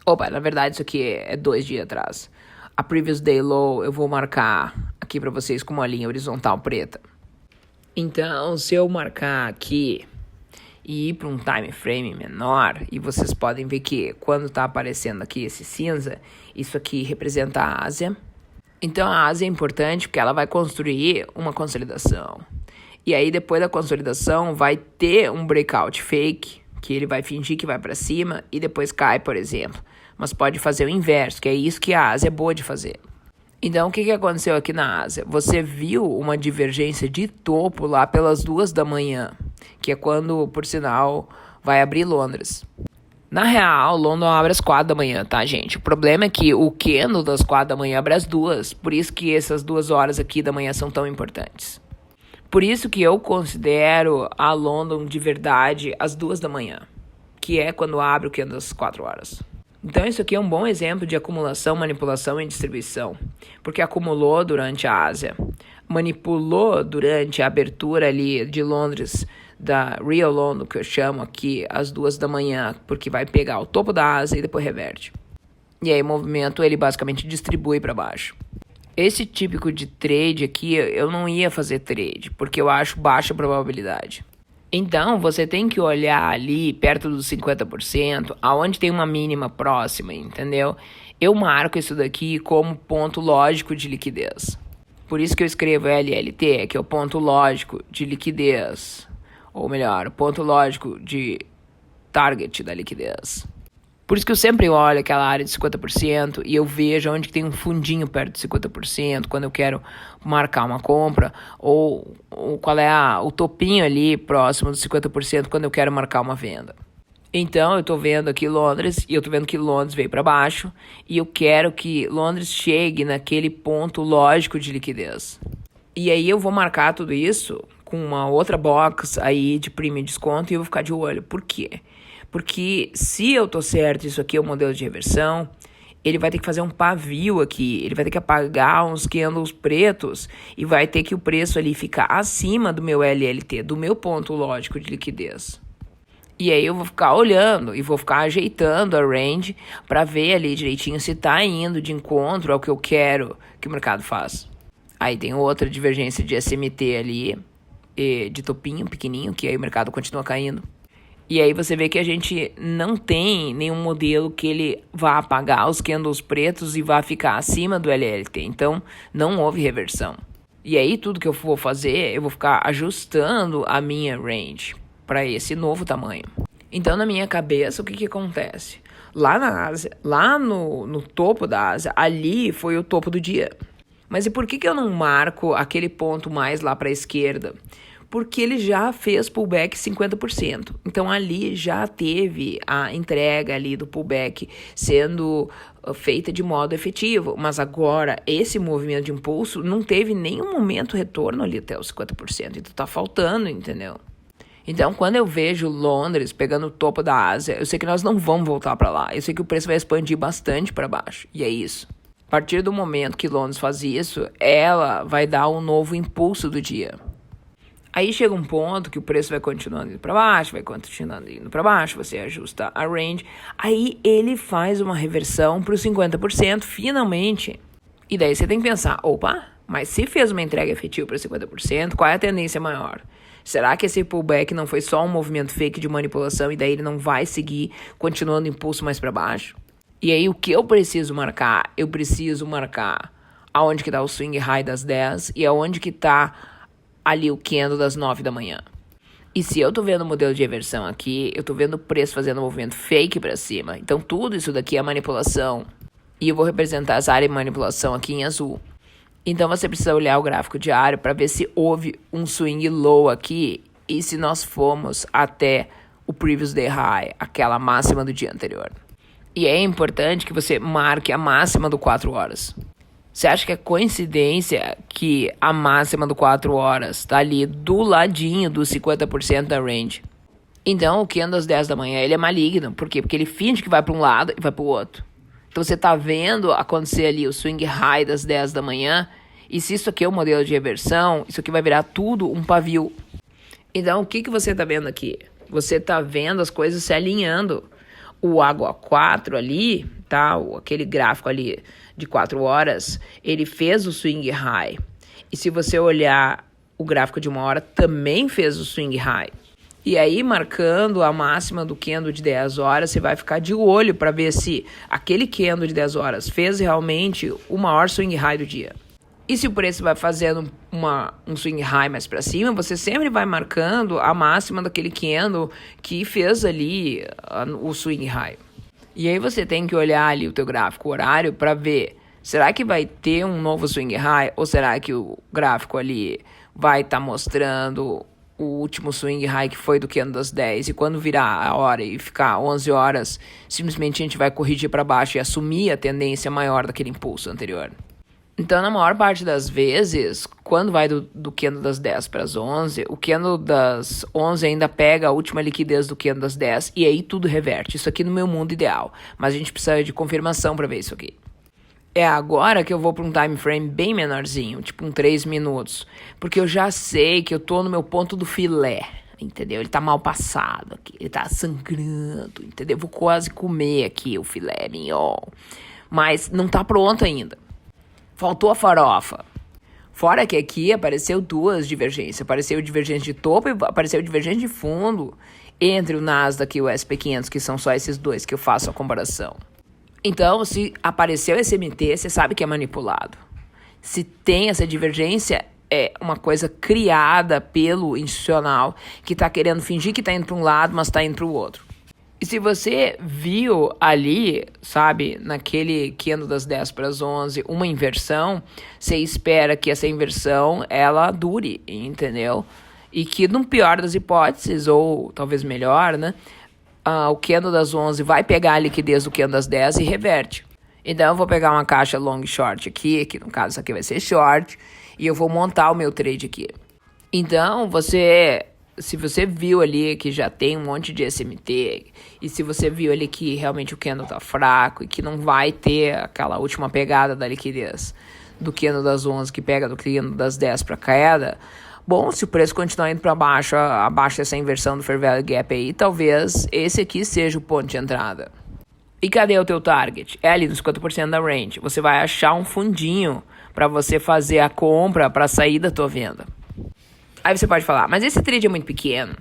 S2: Opa, na verdade isso aqui é 2 dias atrás. A previous day low eu vou marcar aqui para vocês com uma linha horizontal preta. Então, se eu marcar aqui e ir para um time frame menor, e vocês podem ver que quando está aparecendo aqui esse cinza, isso aqui representa a Ásia. Então, a Ásia é importante porque ela vai construir uma consolidação. E aí, depois da consolidação, vai ter um breakout fake, que ele vai fingir que vai para cima e depois cai, por exemplo. Mas pode fazer o inverso, que é isso que a Ásia é boa de fazer. Então, o que aconteceu aqui na Ásia? Você viu uma divergência de topo lá pelas 2 da manhã, que é quando, por sinal, vai abrir Londres. Na real, London abre às 4 da manhã, tá, gente? O problema é que o candle das 4 da manhã abre às 2, por isso que essas 2 horas aqui da manhã são tão importantes. Por isso que eu considero a London de verdade às 2 da manhã, que é quando abre o candle às 4 horas. Então, isso aqui é um bom exemplo de acumulação, manipulação e distribuição, porque acumulou durante a Ásia, manipulou durante a abertura ali de Londres, da Real London, que eu chamo aqui, às 2 da manhã, porque vai pegar o topo da Ásia e depois reverte. E aí o movimento, ele basicamente distribui para baixo. Esse típico de trade aqui, eu não ia fazer trade, porque eu acho baixa probabilidade. Então, você tem que olhar ali, perto dos 50%, aonde tem uma mínima próxima, entendeu? Eu marco isso daqui como ponto lógico de liquidez. Por isso que eu escrevo LLT, que é o ponto lógico de liquidez. Ou melhor, o ponto lógico de target da liquidez. Por isso que eu sempre olho aquela área de 50% e eu vejo onde tem um fundinho perto de 50% quando eu quero marcar uma compra, ou qual é o topinho ali próximo dos 50% quando eu quero marcar uma venda. Então, eu tô vendo aqui Londres, e eu tô vendo que Londres veio para baixo, e eu quero que Londres chegue naquele ponto lógico de liquidez. E aí eu vou marcar tudo isso com uma outra box aí de premium desconto e eu vou ficar de olho. Por quê? Porque se eu tô certo, isso aqui é o modelo de reversão, ele vai ter que fazer um pavio aqui, ele vai ter que apagar uns candles pretos e vai ter que o preço ali ficar acima do meu LLT, do meu ponto lógico de liquidez. E aí eu vou ficar olhando e vou ficar ajeitando a range para ver ali direitinho se tá indo de encontro ao que eu quero que o mercado faça. Aí tem outra divergência de SMT ali, de topinho pequenininho, que aí o mercado continua caindo. E aí você vê que a gente não tem nenhum modelo que ele vá apagar os candles pretos e vá ficar acima do LLT. Então, não houve reversão. E aí tudo que eu vou fazer, eu vou ficar ajustando a minha range para esse novo tamanho. Então, na minha cabeça, o que acontece? Lá na Ásia, lá no topo da Ásia, ali foi o topo do dia. Mas e por que eu não marco aquele ponto mais lá para a esquerda? Porque ele já fez pullback 50%. Então, ali já teve a entrega ali do pullback sendo feita de modo efetivo. Mas agora, esse movimento de impulso não teve nenhum momento retorno ali até os 50%. Então, tá faltando, entendeu? Então, quando eu vejo Londres pegando o topo da Ásia, eu sei que nós não vamos voltar para lá. Eu sei que o preço vai expandir bastante para baixo. E é isso. A partir do momento que Londres faz isso, ela vai dar um novo impulso do dia. Aí chega um ponto que o preço vai continuando indo para baixo, vai continuando indo para baixo, você ajusta a range. Aí ele faz uma reversão para os 50% finalmente. E daí você tem que pensar, opa, mas se fez uma entrega efetiva para 50%, qual é a tendência maior? Será que esse pullback não foi só um movimento fake de manipulação e daí ele não vai seguir continuando impulso mais para baixo? E aí o que eu preciso marcar? Eu preciso marcar aonde que está o swing high das 10 e aonde que está ali o candle das 9 da manhã. E se eu tô vendo o modelo de reversão aqui, eu tô vendo o preço fazendo um movimento fake para cima. Então tudo isso daqui é manipulação. E eu vou representar essa área de manipulação aqui em azul. Então você precisa olhar o gráfico diário para ver se houve um swing low aqui e se nós fomos até o previous day high, aquela máxima do dia anterior. E é importante que você marque a máxima do 4 horas. Você acha que é coincidência que a máxima do 4 horas está ali do ladinho dos 50% da range? Então, o candle às 10 da manhã, ele é maligno. Por quê? Porque ele finge que vai para um lado e vai para o outro. Então, você está vendo acontecer ali o swing high das 10 da manhã. E se isso aqui é um modelo de reversão, isso aqui vai virar tudo um pavio. Então, o que você está vendo aqui? Você está vendo as coisas se alinhando. O Água 4 ali, tá? Aquele gráfico ali de 4 horas, ele fez o swing high. E se você olhar o gráfico de 1 hora, também fez o swing high. E aí, marcando a máxima do candle de 10 horas, você vai ficar de olho para ver se aquele candle de 10 horas fez realmente o maior swing high do dia. E se o preço vai fazendo um swing high mais para cima, você sempre vai marcando a máxima daquele candle que fez ali o swing high. E aí você tem que olhar ali o teu gráfico horário para ver, será que vai ter um novo swing high ou será que o gráfico ali vai estar mostrando o último swing high que foi do candle das 10 e quando virar a hora e ficar 11 horas, simplesmente a gente vai corrigir para baixo e assumir a tendência maior daquele impulso anterior. Então, na maior parte das vezes, quando vai do candle das 10 para as 11, o candle das 11 ainda pega a última liquidez do candle das 10 e aí tudo reverte. Isso aqui no meu mundo ideal, mas a gente precisa de confirmação para ver isso aqui. É agora que eu vou para um time frame bem menorzinho, tipo 3 minutos, porque eu já sei que eu tô no meu ponto do filé, entendeu? Ele tá mal passado aqui, ele tá sangrando, entendeu? Vou quase comer aqui o filé mignon, mas não tá pronto ainda. Faltou a farofa. Fora que aqui apareceu duas divergências. Apareceu divergência de topo e apareceu divergência de fundo entre o Nasdaq e o SP500, que são só esses dois que eu faço a comparação. Então, se apareceu esse MT, você sabe que é manipulado. Se tem essa divergência, é uma coisa criada pelo institucional que está querendo fingir que está indo para um lado, mas está indo para o outro. E se você viu ali, sabe, naquele candle das 10 para as 11, uma inversão, você espera que essa inversão, ela dure, entendeu? E que no pior das hipóteses, ou talvez melhor, né, o candle das 11 vai pegar a liquidez do candle das 10 e reverte. Então eu vou pegar uma caixa long short aqui, que no caso isso aqui vai ser short, e eu vou montar o meu trade aqui. Então se você viu ali que já tem um monte de SMT, e se você viu ali que realmente o candle tá fraco e que não vai ter aquela última pegada da liquidez do candle das 11 que pega do candle das 10 para queda, bom, se o preço continuar indo para baixo, abaixo dessa inversão do Fair Value Gap aí, talvez esse aqui seja o ponto de entrada. E cadê o teu target? É ali nos 50% da range. Você vai achar um fundinho para você fazer a compra para sair da tua venda. Aí você pode falar, mas esse trade é muito pequeno.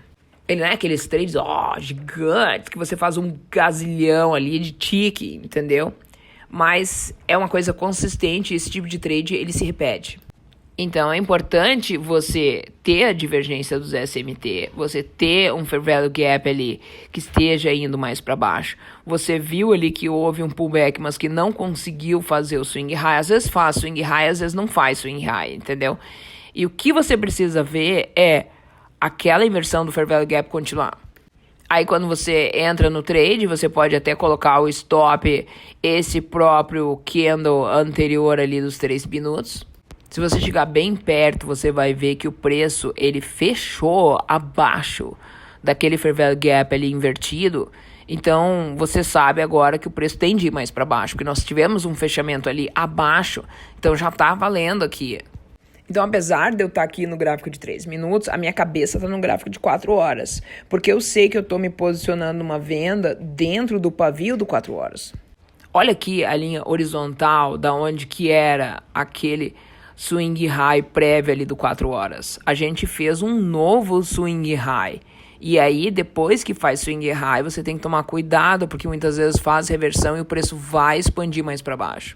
S2: Ele não é aqueles trades, gigantes, que você faz um gazilhão ali de tique, entendeu? Mas é uma coisa consistente, esse tipo de trade, ele se repete. Então é importante você ter a divergência dos SMT, você ter um Fair Value Gap ali que esteja indo mais para baixo. Você viu ali que houve um pullback, mas que não conseguiu fazer o swing high. Às vezes faz swing high, às vezes não faz swing high, entendeu? E o que você precisa ver é aquela inversão do Fair Value Gap continuar. Aí quando você entra no trade, você pode até colocar o stop, esse próprio candle anterior ali dos 3 minutos. Se você chegar bem perto, você vai ver que o preço ele fechou abaixo daquele Fair Value Gap ali invertido. Então você sabe agora que o preço tem de ir mais para baixo, porque nós tivemos um fechamento ali abaixo, então já tá valendo aqui. Então, apesar de eu estar aqui no gráfico de 3 minutos, a minha cabeça está no gráfico de 4 horas. Porque eu sei que eu estou me posicionando numa venda dentro do pavio do 4 horas. Olha aqui a linha horizontal, da onde que era aquele swing high prévio ali do 4 horas. A gente fez um novo swing high. E aí, depois que faz swing high, você tem que tomar cuidado, porque muitas vezes faz reversão e o preço vai expandir mais para baixo.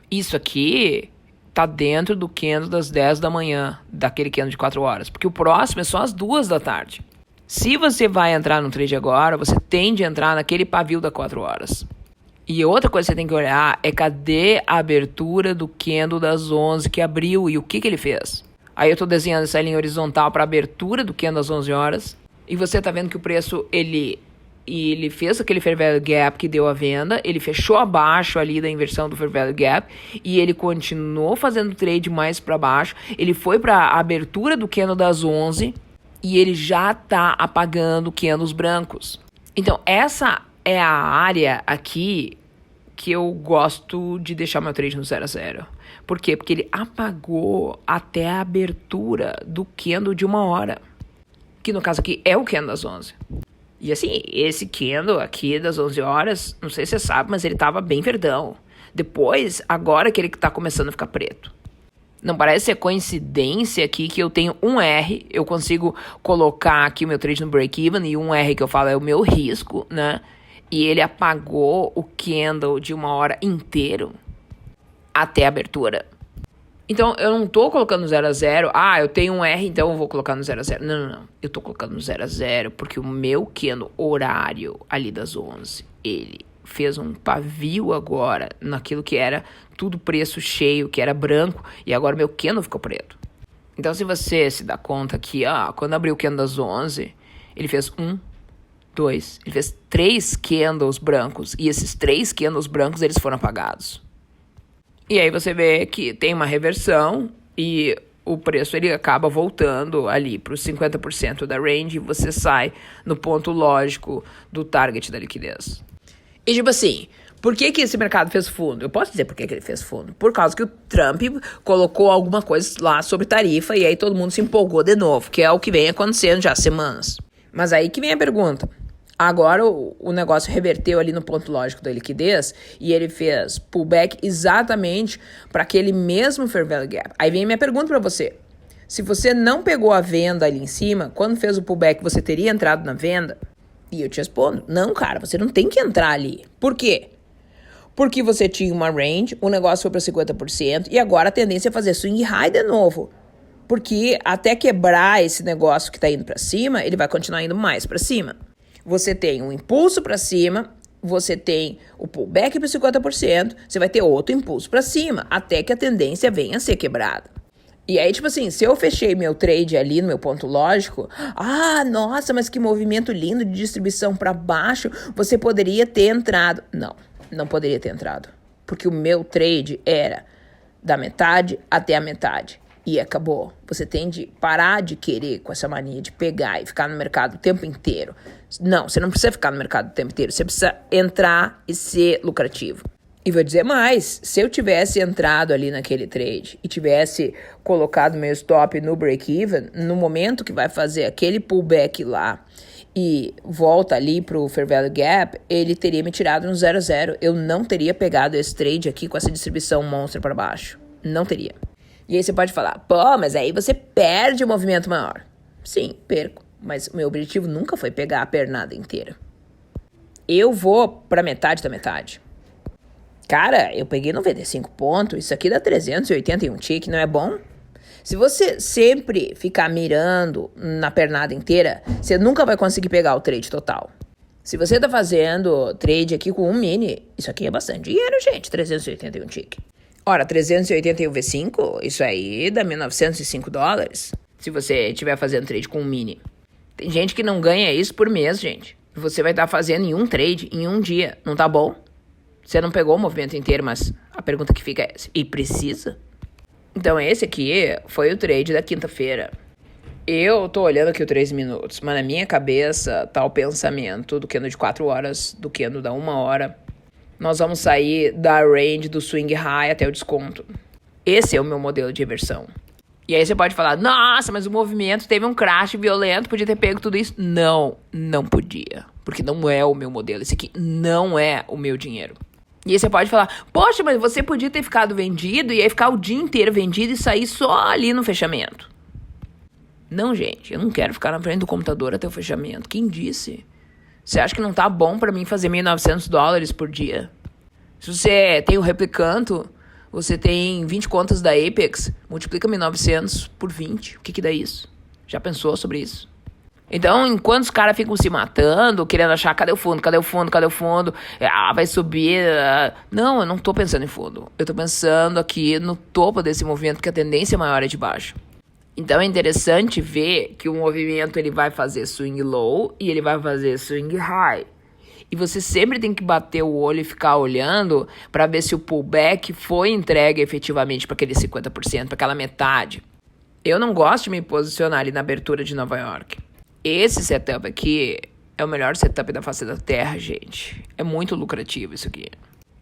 S2: Isso aqui tá dentro do candle das 10 da manhã, daquele candle de 4 horas, porque o próximo é só às 2 da tarde. Se você vai entrar no trade agora, você tem de entrar naquele pavio das 4 horas. E outra coisa que você tem que olhar é cadê a abertura do candle das 11 que abriu e o que ele fez. Aí eu tô desenhando essa linha horizontal para a abertura do candle das 11 horas e você tá vendo que o preço ele fez aquele Fair Value Gap que deu a venda, ele fechou abaixo ali da inversão do Fair Value Gap e ele continuou fazendo trade mais para baixo, ele foi para a abertura do candle das 11 e ele já tá apagando candles brancos. Então essa é a área aqui que eu gosto de deixar meu trade no 0 a 0. Por quê? Porque ele apagou até a abertura do candle de 1 hora, que no caso aqui é o candle das 11. E assim, esse candle aqui das 11 horas, não sei se você sabe, mas ele tava bem verdão. Depois, agora que ele tá começando a ficar preto. Não parece ser coincidência aqui que eu tenho um R, eu consigo colocar aqui o meu trade no break-even, e um R que eu falo é o meu risco, né? E ele apagou o candle de 1 hora inteiro até a abertura. Então, eu não tô colocando no 0 a 0. Eu tenho um R, então eu vou colocar no 0 a 0. Não. Eu tô colocando no 0 a 0 porque o meu candle horário ali das 11, ele fez um pavio agora naquilo que era tudo preço cheio, que era branco, e agora meu candle ficou preto. Então, se você se dá conta que, quando abriu o candle das 11, ele fez 1, 2, ele fez 3 candles brancos, e esses 3 candles brancos, eles foram apagados. E aí você vê que tem uma reversão e o preço ele acaba voltando ali para os 50% da range e você sai no ponto lógico do target da liquidez. E tipo assim, por que esse mercado fez fundo? Eu posso dizer por que ele fez fundo. Por causa que o Trump colocou alguma coisa lá sobre tarifa e aí todo mundo se empolgou de novo, que é o que vem acontecendo já há semanas. Mas aí que vem a pergunta. Agora o negócio reverteu ali no ponto lógico da liquidez e ele fez pullback exatamente para aquele mesmo Fair Value Gap. Aí vem a minha pergunta para você. Se você não pegou a venda ali em cima, quando fez o pullback você teria entrado na venda? E eu te respondo, não, cara, você não tem que entrar ali. Por quê? Porque você tinha uma range, o negócio foi para 50% e agora a tendência é fazer swing high de novo. Porque até quebrar esse negócio que está indo para cima, ele vai continuar indo mais para cima. Você tem um impulso para cima, você tem o pullback para 50%, você vai ter outro impulso para cima, até que a tendência venha a ser quebrada. E aí, tipo assim, se eu fechei meu trade ali no meu ponto lógico, nossa, mas que movimento lindo de distribuição para baixo, você poderia ter entrado. Não poderia ter entrado. Porque o meu trade era da metade até a metade. E acabou. Você tem de parar de querer com essa mania de pegar e ficar no mercado o tempo inteiro. Não, você não precisa ficar no mercado o tempo inteiro. Você precisa entrar e ser lucrativo. E vou dizer mais, se eu tivesse entrado ali naquele trade e tivesse colocado meu stop no break-even, no momento que vai fazer aquele pullback lá e volta ali pro Fair Value Gap, ele teria me tirado no 0-0. Eu não teria pegado esse trade aqui com essa distribuição monstro para baixo. Não teria. E aí você pode falar, mas aí você perde o movimento maior. Sim, perco. Mas o meu objetivo nunca foi pegar a pernada inteira. Eu vou pra metade da metade. Cara, eu peguei 95 pontos, isso aqui dá 381 tick, não é bom? Se você sempre ficar mirando na pernada inteira, você nunca vai conseguir pegar o trade total. Se você tá fazendo trade aqui com um mini, isso aqui é bastante dinheiro, gente, 381 tick. Ora, 381 V5, isso aí dá $1.905, se você estiver fazendo trade com um mini. Tem gente que não ganha isso por mês, gente. Você vai estar fazendo em um trade, em um dia, não tá bom? Você não pegou o movimento inteiro, mas a pergunta que fica é, e precisa? Então esse aqui foi o trade da quinta-feira. Eu tô olhando aqui o 3 minutos, mas na minha cabeça tá o pensamento do candle de 4 horas, do candle da 1 hora. Nós vamos sair da range do swing high até o desconto. Esse é o meu modelo de reversão. E aí você pode falar, nossa, mas o movimento teve um crash violento, podia ter pego tudo isso. Não podia, porque não é o meu modelo. Esse aqui não é o meu dinheiro. E aí você pode falar, poxa, mas você podia ter ficado vendido e aí ficar o dia inteiro vendido e sair só ali no fechamento. Não, gente, eu não quero ficar na frente do computador até o fechamento. Quem disse? Você acha que não tá bom pra mim fazer $1.900 por dia? Se você tem o replicanto, você tem 20 contas da Apex, multiplica 1.900 por 20. O que dá isso? Já pensou sobre isso? Então, enquanto os caras ficam se matando, querendo achar, cadê o fundo, vai subir. Não, eu não tô pensando em fundo. Eu tô pensando aqui no topo desse movimento, porque a tendência maior é de baixo. Então, é interessante ver que o movimento ele vai fazer swing low e ele vai fazer swing high. E você sempre tem que bater o olho e ficar olhando para ver se o pullback foi entregue efetivamente para aquele 50%, para aquela metade. Eu não gosto de me posicionar ali na abertura de Nova York. Esse setup aqui é o melhor setup da face da Terra, gente. É muito lucrativo isso aqui.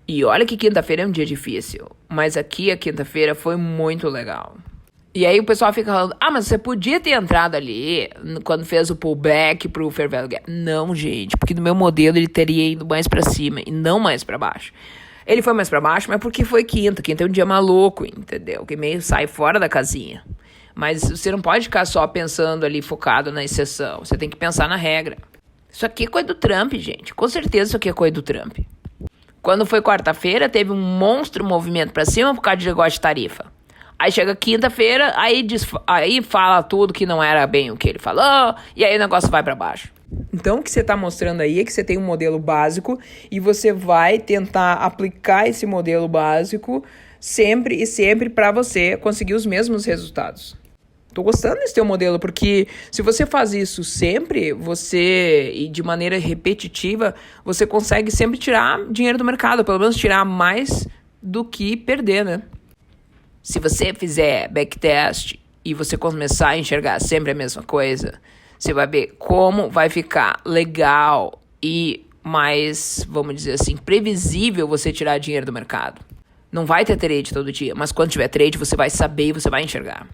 S2: E olha que quinta-feira é um dia difícil, mas aqui a quinta-feira foi muito legal. E aí o pessoal fica falando, mas você podia ter entrado ali quando fez o pullback pro Fair Value Gap. Não, gente, porque no meu modelo ele teria ido mais pra cima e não mais pra baixo. Ele foi mais pra baixo, mas porque foi quinta. Quinta é um dia maluco, entendeu? Que meio sai fora da casinha. Mas você não pode ficar só pensando ali, focado na exceção. Você tem que pensar na regra. Isso aqui é coisa do Trump, gente. Com certeza isso aqui é coisa do Trump. Quando foi quarta-feira, teve um monstro movimento pra cima por causa de negócio de tarifa. Aí chega quinta-feira, aí fala tudo que não era bem o que ele falou, e aí o negócio vai pra baixo. Então, o que você está mostrando aí é que você tem um modelo básico e você vai tentar aplicar esse modelo básico sempre e sempre para você conseguir os mesmos resultados. Tô gostando desse teu modelo, porque se você faz isso sempre, e de maneira repetitiva, você consegue sempre tirar dinheiro do mercado, pelo menos tirar mais do que perder, né? Se você fizer backtest e você começar a enxergar sempre a mesma coisa, você vai ver como vai ficar legal e mais, vamos dizer assim, previsível você tirar dinheiro do mercado. Não vai ter trade todo dia, mas quando tiver trade, você vai saber e você vai enxergar.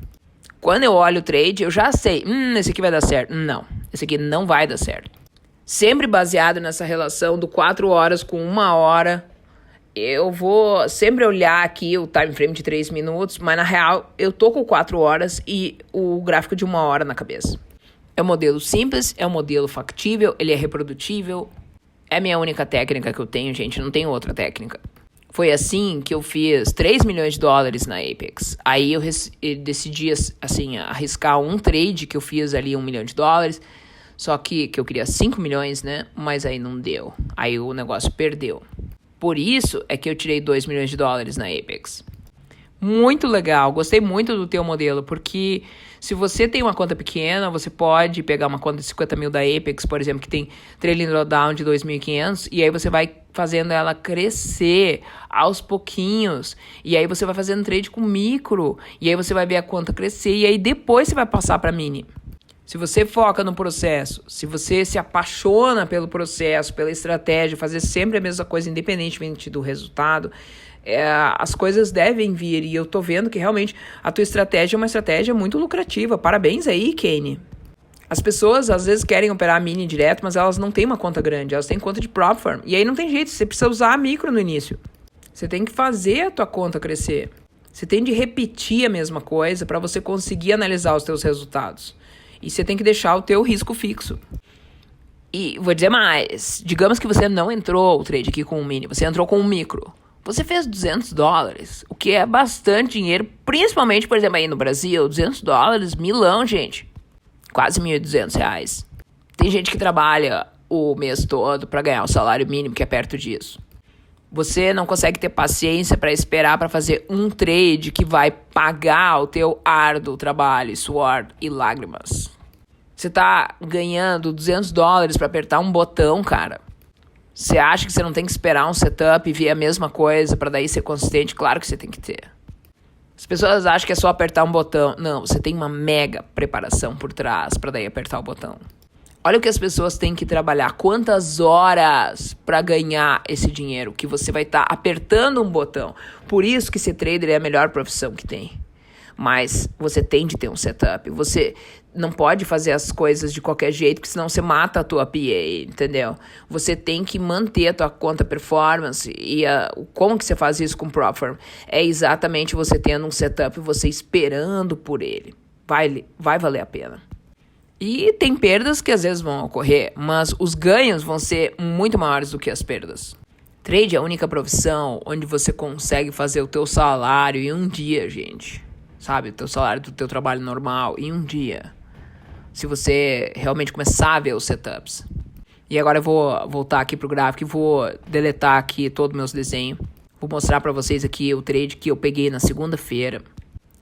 S2: Quando eu olho o trade, eu já sei, esse aqui vai dar certo. Não, esse aqui não vai dar certo. Sempre baseado nessa relação do 4 horas com 1 hora. Eu vou sempre olhar aqui o time frame de 3 minutos, mas na real eu tô com 4 horas e o gráfico de 1 hora na cabeça. É um modelo simples, é um modelo factível, ele é reprodutível. É a minha única técnica que eu tenho, gente, não tenho outra técnica. Foi assim que eu fiz $3 milhões na Apex. Aí eu decidi, assim, arriscar um trade que eu fiz ali $1 milhão. Só que eu queria 5 milhões, né? Mas aí não deu. Aí o negócio perdeu. Por isso é que eu tirei $2 milhões na Apex. Muito legal, gostei muito do teu modelo, porque se você tem uma conta pequena, você pode pegar uma conta de 50 mil da Apex, por exemplo, que tem trailing drawdown de 2.500, e aí você vai fazendo ela crescer aos pouquinhos, e aí você vai fazendo trade com micro, e aí você vai ver a conta crescer, e aí depois você vai passar para mini. Se você foca no processo, se você se apaixona pelo processo, pela estratégia, fazer sempre a mesma coisa independentemente do resultado, as coisas devem vir, e eu tô vendo que realmente a tua estratégia é uma estratégia muito lucrativa. Parabéns aí, Kane. As pessoas às vezes querem operar mini direto, mas elas não têm uma conta grande, elas têm conta de prop firm, e aí não tem jeito, você precisa usar a micro no início. Você tem que fazer a tua conta crescer. Você tem de repetir a mesma coisa para você conseguir analisar os teus resultados. E você tem que deixar o teu risco fixo. E vou dizer mais, digamos que você não entrou o trade aqui com um mini, você entrou com um micro. Você fez $200, o que é bastante dinheiro, principalmente, por exemplo, aí no Brasil, $200, milão, gente. Quase R$1.200. Tem gente que trabalha o mês todo para ganhar o salário mínimo, que é perto disso. Você não consegue ter paciência para esperar para fazer um trade que vai pagar o teu árduo trabalho, suor e lágrimas. Você tá ganhando $200 para apertar um botão, cara. Você acha que você não tem que esperar um setup e ver a mesma coisa para daí ser consistente? Claro que você tem que ter. As pessoas acham que é só apertar um botão. Não, você tem uma mega preparação por trás para daí apertar o botão. Olha o que as pessoas têm que trabalhar. Quantas horas para ganhar esse dinheiro que você vai estar apertando um botão. Por isso que ser trader é a melhor profissão que tem. Mas você tem de ter um setup. Você não pode fazer as coisas de qualquer jeito, porque senão você mata a tua PA, entendeu? Você tem que manter a tua conta performance. E como que você faz isso com o prop firm? É exatamente você tendo um setup e você esperando por ele. Vai valer a pena. E tem perdas que às vezes vão ocorrer, mas os ganhos vão ser muito maiores do que as perdas. Trade é a única profissão onde você consegue fazer o teu salário em um dia, gente. Sabe, o teu salário do teu trabalho normal em um dia. Se você realmente começar a ver os setups. E agora eu vou voltar aqui pro gráfico e vou deletar aqui todos os meus desenhos. Vou mostrar para vocês aqui o trade que eu peguei na segunda-feira,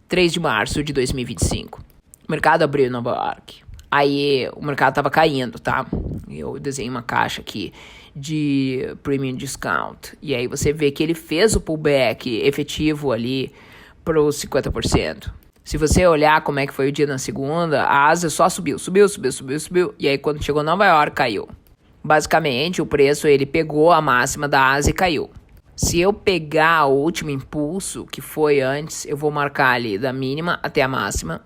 S2: 3 de março de 2025. O mercado abriu em Nova York. Aí o mercado tava caindo, tá? Eu desenhei uma caixa aqui de premium discount. E aí você vê que ele fez o pullback efetivo ali para os 50%. Se você olhar como é que foi o dia na segunda, a Ásia só subiu. E aí quando chegou Nova York, caiu. Basicamente, o preço ele pegou a máxima da Ásia e caiu. Se eu pegar o último impulso, que foi antes, eu vou marcar ali da mínima até a máxima.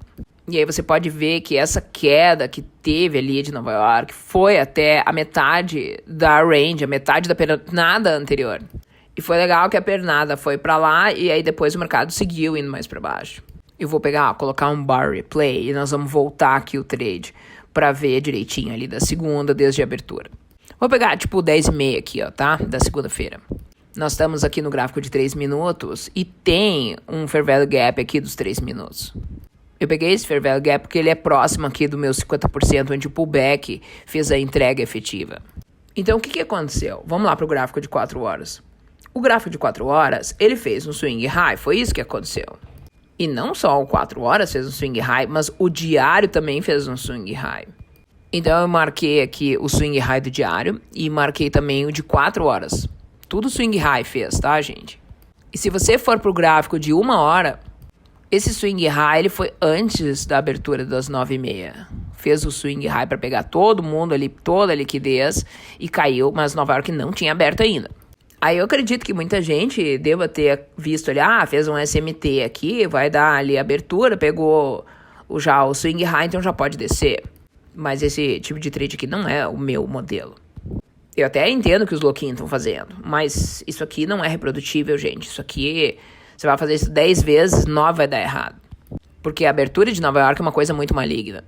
S2: E aí você pode ver que essa queda que teve ali de Nova York foi até a metade da range, a metade da pernada anterior. E foi legal que a pernada foi pra lá e aí depois o mercado seguiu indo mais pra baixo. Eu vou colocar um bar replay e nós vamos voltar aqui o trade pra ver direitinho ali da segunda desde a abertura. Vou pegar tipo 10h30 aqui, ó, tá? Da segunda-feira. Nós estamos aqui no gráfico de 3 minutos e tem um fair value gap aqui dos 3 minutos. Eu peguei esse fair value gap porque ele é próximo aqui do meu 50%, onde o pullback fez a entrega efetiva. Então, o que aconteceu? Vamos lá para o gráfico de 4 horas. O gráfico de 4 horas, ele fez um swing high, foi isso que aconteceu. E não só o 4 horas fez um swing high, mas o diário também fez um swing high. Então, eu marquei aqui o swing high do diário e marquei também o de 4 horas. Tudo swing high fez, tá, gente? E se você for para o gráfico de 1 hora... Esse swing high ele foi antes da abertura das 9h30. Fez o swing high para pegar todo mundo ali, toda a liquidez e caiu, mas Nova York não tinha aberto ainda. Aí eu acredito que muita gente deva ter visto ali, fez um SMT aqui, vai dar ali a abertura, pegou já o swing high, então já pode descer. Mas esse tipo de trade aqui não é o meu modelo. Eu até entendo que os louquinhos estão fazendo, mas isso aqui não é reprodutível, gente. Isso aqui... Você vai fazer isso 10 vezes, 9 vai dar errado. Porque a abertura de Nova York é uma coisa muito maligna.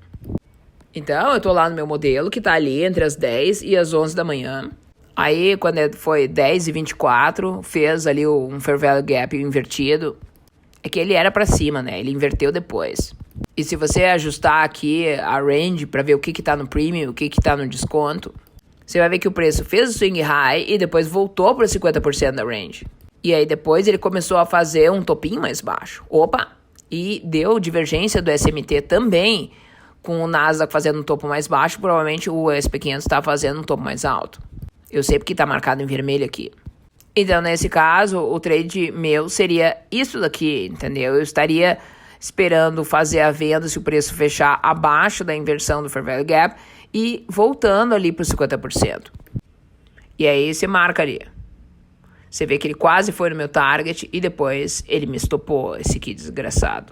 S2: Então, eu tô lá no meu modelo, que tá ali entre as 10 e as 11 da manhã. Aí, quando foi 10h24, fez ali um fair value gap invertido. É que ele era pra cima, né? Ele inverteu depois. E se você ajustar aqui a range pra ver o que tá no premium, o que tá no desconto, você vai ver que o preço fez o swing high e depois voltou para 50% da range. E aí depois ele começou a fazer um topinho mais baixo. Opa! E deu divergência do SMT também, com o Nasdaq fazendo um topo mais baixo, provavelmente o SP500 está fazendo um topo mais alto. Eu sei porque está marcado em vermelho aqui. Então, nesse caso, o trade meu seria isso daqui, entendeu? Eu estaria esperando fazer a venda se o preço fechar abaixo da inversão do Fair Value Gap e voltando ali para os 50%. E aí você marca ali. Você vê que ele quase foi no meu target e depois ele me estopou, esse aqui desgraçado.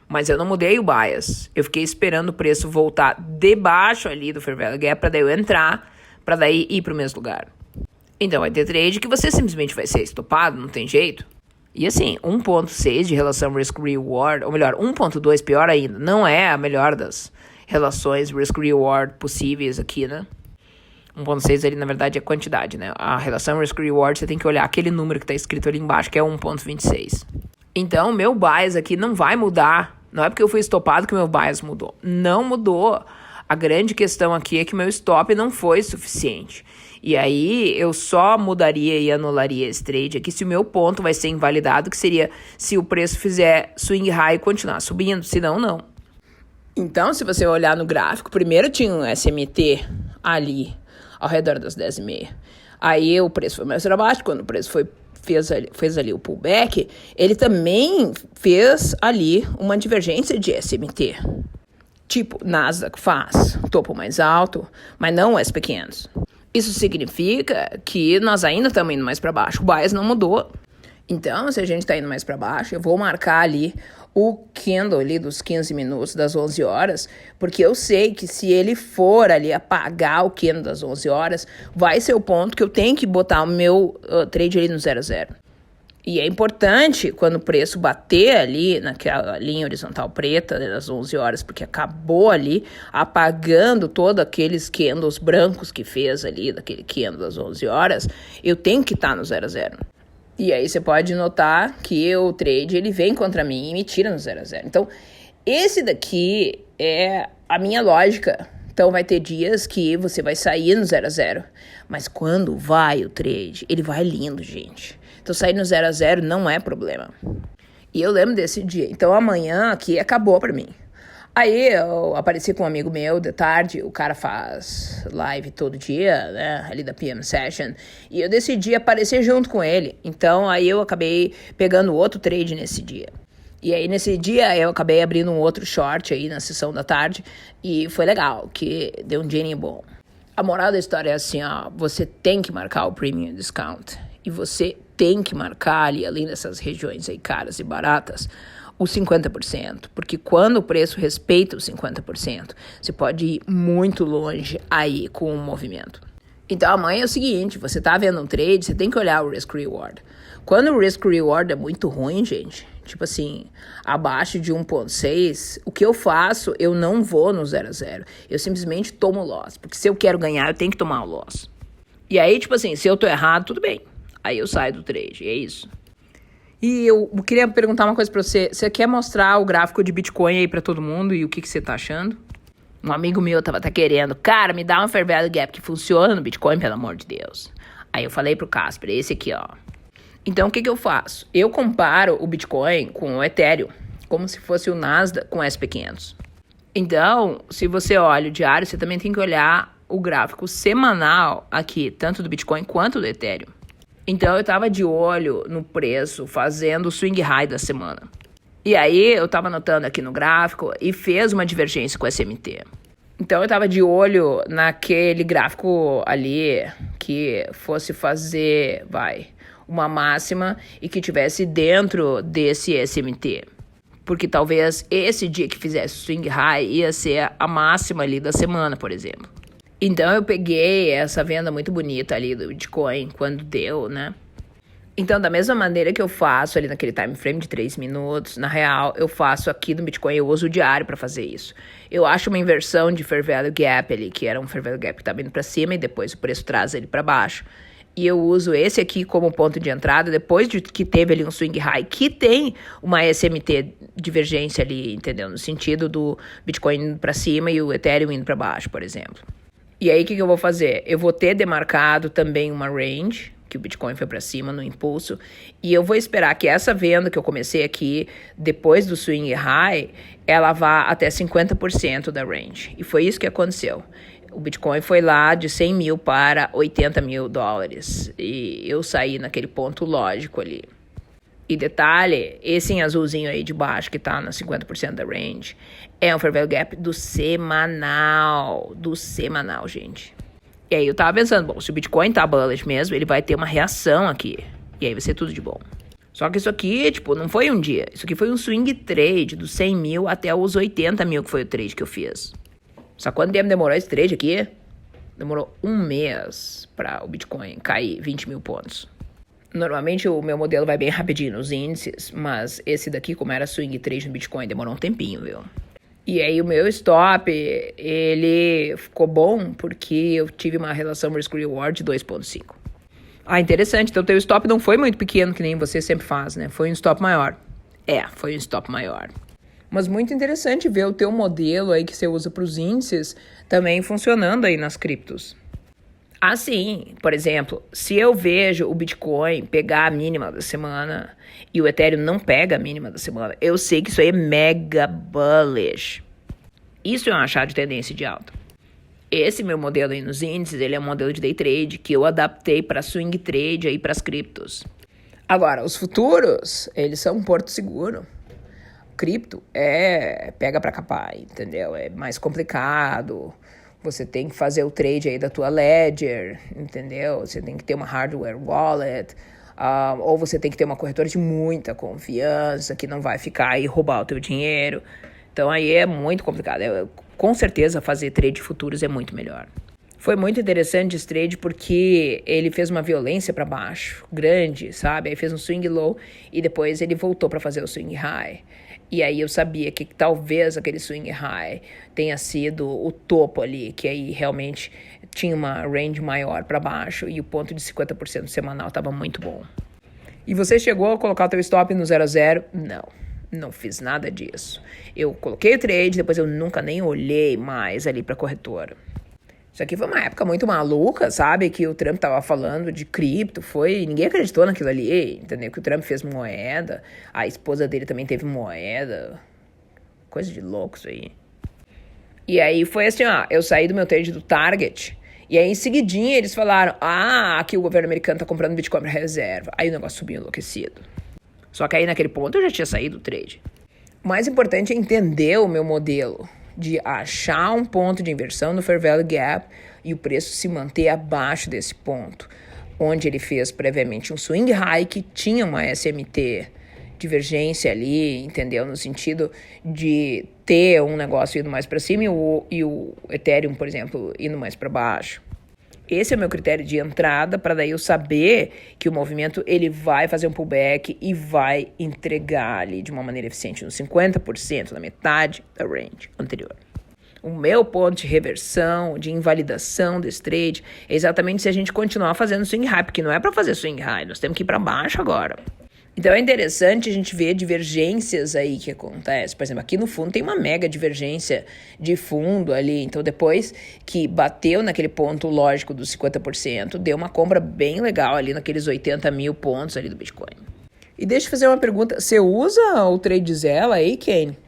S2: Mas eu não mudei o bias. Eu fiquei esperando o preço voltar debaixo ali do Fair Value Gap para daí eu entrar, para daí ir para o mesmo lugar. Então vai ter trade que você simplesmente vai ser estopado, não tem jeito. E assim, 1.6 de relação risk-reward, ou melhor, 1.2 pior ainda, não é a melhor das relações risk-reward possíveis aqui, né? 1.6 ali, na verdade, é quantidade, né? A relação risk-reward, você tem que olhar aquele número que está escrito ali embaixo, que é 1.26. Então, meu bias aqui não vai mudar. Não é porque eu fui estopado que meu bias mudou. Não mudou. A grande questão aqui é que meu stop não foi suficiente. E aí, eu só mudaria e anularia esse trade aqui se o meu ponto vai ser invalidado, que seria se o preço fizer swing high e continuar subindo, senão não. Então, se você olhar no gráfico, primeiro tinha um SMT ali, ao redor das 10h30. Aí o preço foi mais para baixo, quando o preço fez ali o pullback, ele também fez ali uma divergência de SMT. Tipo, Nasdaq faz topo mais alto, mas não o SP500. Isso significa que nós ainda estamos indo mais para baixo. O bias não mudou. Então, se a gente está indo mais para baixo, eu vou marcar ali o candle ali dos 15 minutos, das 11 horas, porque eu sei que se ele for ali apagar o candle das 11 horas, vai ser o ponto que eu tenho que botar o meu trade ali no 0 a 0. E é importante quando o preço bater ali naquela linha horizontal preta, né, das 11 horas, porque acabou ali apagando todos aqueles candles brancos que fez ali, daquele candle das 11 horas, eu tenho que estar no 0 a 0. E aí você pode notar que o trade ele vem contra mim e me tira no 0 a 0. Então, esse daqui é a minha lógica. Então, vai ter dias que você vai sair no 0 a 0. Mas quando vai o trade, ele vai lindo, gente. Então, sair no 0 a 0 não é problema. E eu lembro desse dia. Então, amanhã aqui acabou pra mim. Aí eu apareci com um amigo meu de tarde, o cara faz live todo dia, né, ali da PM Session, e eu decidi aparecer junto com ele. Então aí eu acabei pegando outro trade nesse dia. E aí nesse dia eu acabei abrindo um outro short aí na sessão da tarde, e foi legal, que deu um dinheirinho bom. A moral da história é assim, ó, você tem que marcar o Premium Discount, e você tem que marcar ali, além dessas regiões aí caras e baratas, os 50%, porque quando o preço respeita os 50%, você pode ir muito longe aí com o movimento. Então amanhã é o seguinte, você tá vendo um trade, você tem que olhar o risk-reward. Quando o risk-reward é muito ruim, gente, tipo assim, abaixo de 1.6, o que eu faço, eu não vou no 0 a 0. Eu simplesmente tomo loss, porque se eu quero ganhar, eu tenho que tomar o loss. E aí, tipo assim, se eu tô errado, tudo bem. Aí eu saio do trade, e é isso. E eu queria perguntar uma coisa pra você. Você quer mostrar o gráfico de Bitcoin aí pra todo mundo e o que você tá achando? Um amigo meu tava querendo. Cara, me dá um Fair Value Gap que funciona no Bitcoin, pelo amor de Deus. Aí eu falei pro Casper, esse aqui, ó. Então, o que eu faço? Eu comparo o Bitcoin com o Ethereum, como se fosse o Nasdaq com o SP500. Então, se você olha o diário, você também tem que olhar o gráfico semanal aqui, tanto do Bitcoin quanto do Ethereum. Então, eu tava de olho no preço, fazendo o swing high da semana. E aí, eu tava anotando aqui no gráfico e fez uma divergência com o SMT. Então, eu tava de olho naquele gráfico ali que fosse fazer, uma máxima e que tivesse dentro desse SMT. Porque talvez esse dia que fizesse swing high ia ser a máxima ali da semana, por exemplo. Então, eu peguei essa venda muito bonita ali do Bitcoin quando deu, né? Então, da mesma maneira que eu faço ali naquele time frame de 3 minutos, na real, eu faço aqui no Bitcoin, eu uso o diário para fazer isso. Eu acho uma inversão de Fair Value Gap ali, que era um Fair Value Gap que estava indo para cima e depois o preço traz ele para baixo. E eu uso esse aqui como ponto de entrada, depois de que teve ali um swing high, que tem uma SMT divergência ali, entendeu? No sentido do Bitcoin indo para cima e o Ethereum indo para baixo, por exemplo. E aí, o que eu vou fazer? Eu vou ter demarcado também uma range, que o Bitcoin foi para cima no impulso, e eu vou esperar que essa venda que eu comecei aqui, depois do swing high, ela vá até 50% da range. E foi isso que aconteceu. O Bitcoin foi lá de 100 mil para 80 mil dólares. E eu saí naquele ponto lógico ali. E detalhe, esse em azulzinho aí de baixo, que tá na 50% da range, é um fair value gap do semanal. Do semanal, gente. E aí eu tava pensando, bom, se o Bitcoin tá bullish mesmo, ele vai ter uma reação aqui. E aí vai ser tudo de bom. Só que isso aqui, tipo, não foi um dia. Isso aqui foi um swing trade dos 100 mil até os 80 mil, que foi o trade que eu fiz. Sabe quanto tempo demorou esse trade aqui? Demorou um mês para o Bitcoin cair 20 mil pontos. Normalmente o meu modelo vai bem rapidinho nos índices, mas esse daqui, como era swing trade no Bitcoin, demorou um tempinho, viu? E aí o meu stop, ele ficou bom porque eu tive uma relação risk-reward de 2,5. Ah, interessante. Então o teu stop não foi muito pequeno, que nem você sempre faz, né? Foi um stop maior. Foi um stop maior. Mas muito interessante ver o teu modelo aí que você usa para os índices também funcionando aí nas criptos. Assim, por exemplo, se eu vejo o Bitcoin pegar a mínima da semana e o Ethereum não pega a mínima da semana, eu sei que isso aí é mega bullish. Isso é um achado de tendência de alta. Esse meu modelo aí nos índices, ele é um modelo de day trade que eu adaptei para swing trade aí para as criptos. Agora, os futuros, eles são um porto seguro. Cripto pega para capar, entendeu? É mais complicado. Você tem que fazer o trade aí da tua ledger, entendeu? Você tem que ter uma hardware wallet, ou você tem que ter uma corretora de muita confiança, que não vai ficar aí roubar o teu dinheiro. Então aí é muito complicado. Com certeza fazer trade de futuros é muito melhor. Foi muito interessante esse trade porque ele fez uma violência para baixo, grande, sabe? Aí fez um swing low e depois ele voltou para fazer o swing high. E aí eu sabia que talvez aquele swing high tenha sido o topo ali, que aí realmente tinha uma range maior para baixo e o ponto de 50% semanal estava muito bom. E você chegou a colocar o teu stop no 0 a 0? Não fiz nada disso. Eu coloquei o trade, depois eu nunca nem olhei mais ali para a corretora. Isso aqui foi uma época muito maluca, sabe? Que o Trump tava falando de cripto, ninguém acreditou naquilo ali, entendeu? Que o Trump fez moeda, a esposa dele também teve moeda, coisa de louco isso aí. E aí foi assim, eu saí do meu trade do Target, e aí em seguidinha eles falaram, aqui o governo americano tá comprando Bitcoin pra reserva. Aí o negócio subiu enlouquecido. Só que aí naquele ponto eu já tinha saído do trade. O mais importante é entender o meu modelo, de achar um ponto de inversão no fair value gap e o preço se manter abaixo desse ponto, onde ele fez previamente um swing high que tinha uma SMT divergência ali, entendeu? No sentido de ter um negócio indo mais para cima e o Ethereum, por exemplo, indo mais para baixo. Esse é o meu critério de entrada para daí eu saber que o movimento ele vai fazer um pullback e vai entregar ali de uma maneira eficiente nos 50%, na metade da range anterior. O meu ponto de reversão, de invalidação desse trade é exatamente se a gente continuar fazendo swing high, porque não é para fazer swing high, nós temos que ir para baixo agora. Então é interessante a gente ver divergências aí que acontecem. Por exemplo, aqui no fundo tem uma mega divergência de fundo ali. Então depois que bateu naquele ponto lógico dos 50%, deu uma compra bem legal ali naqueles 80 mil pontos ali do Bitcoin. E deixa eu fazer uma pergunta. Você usa o TradeZella aí, Kane?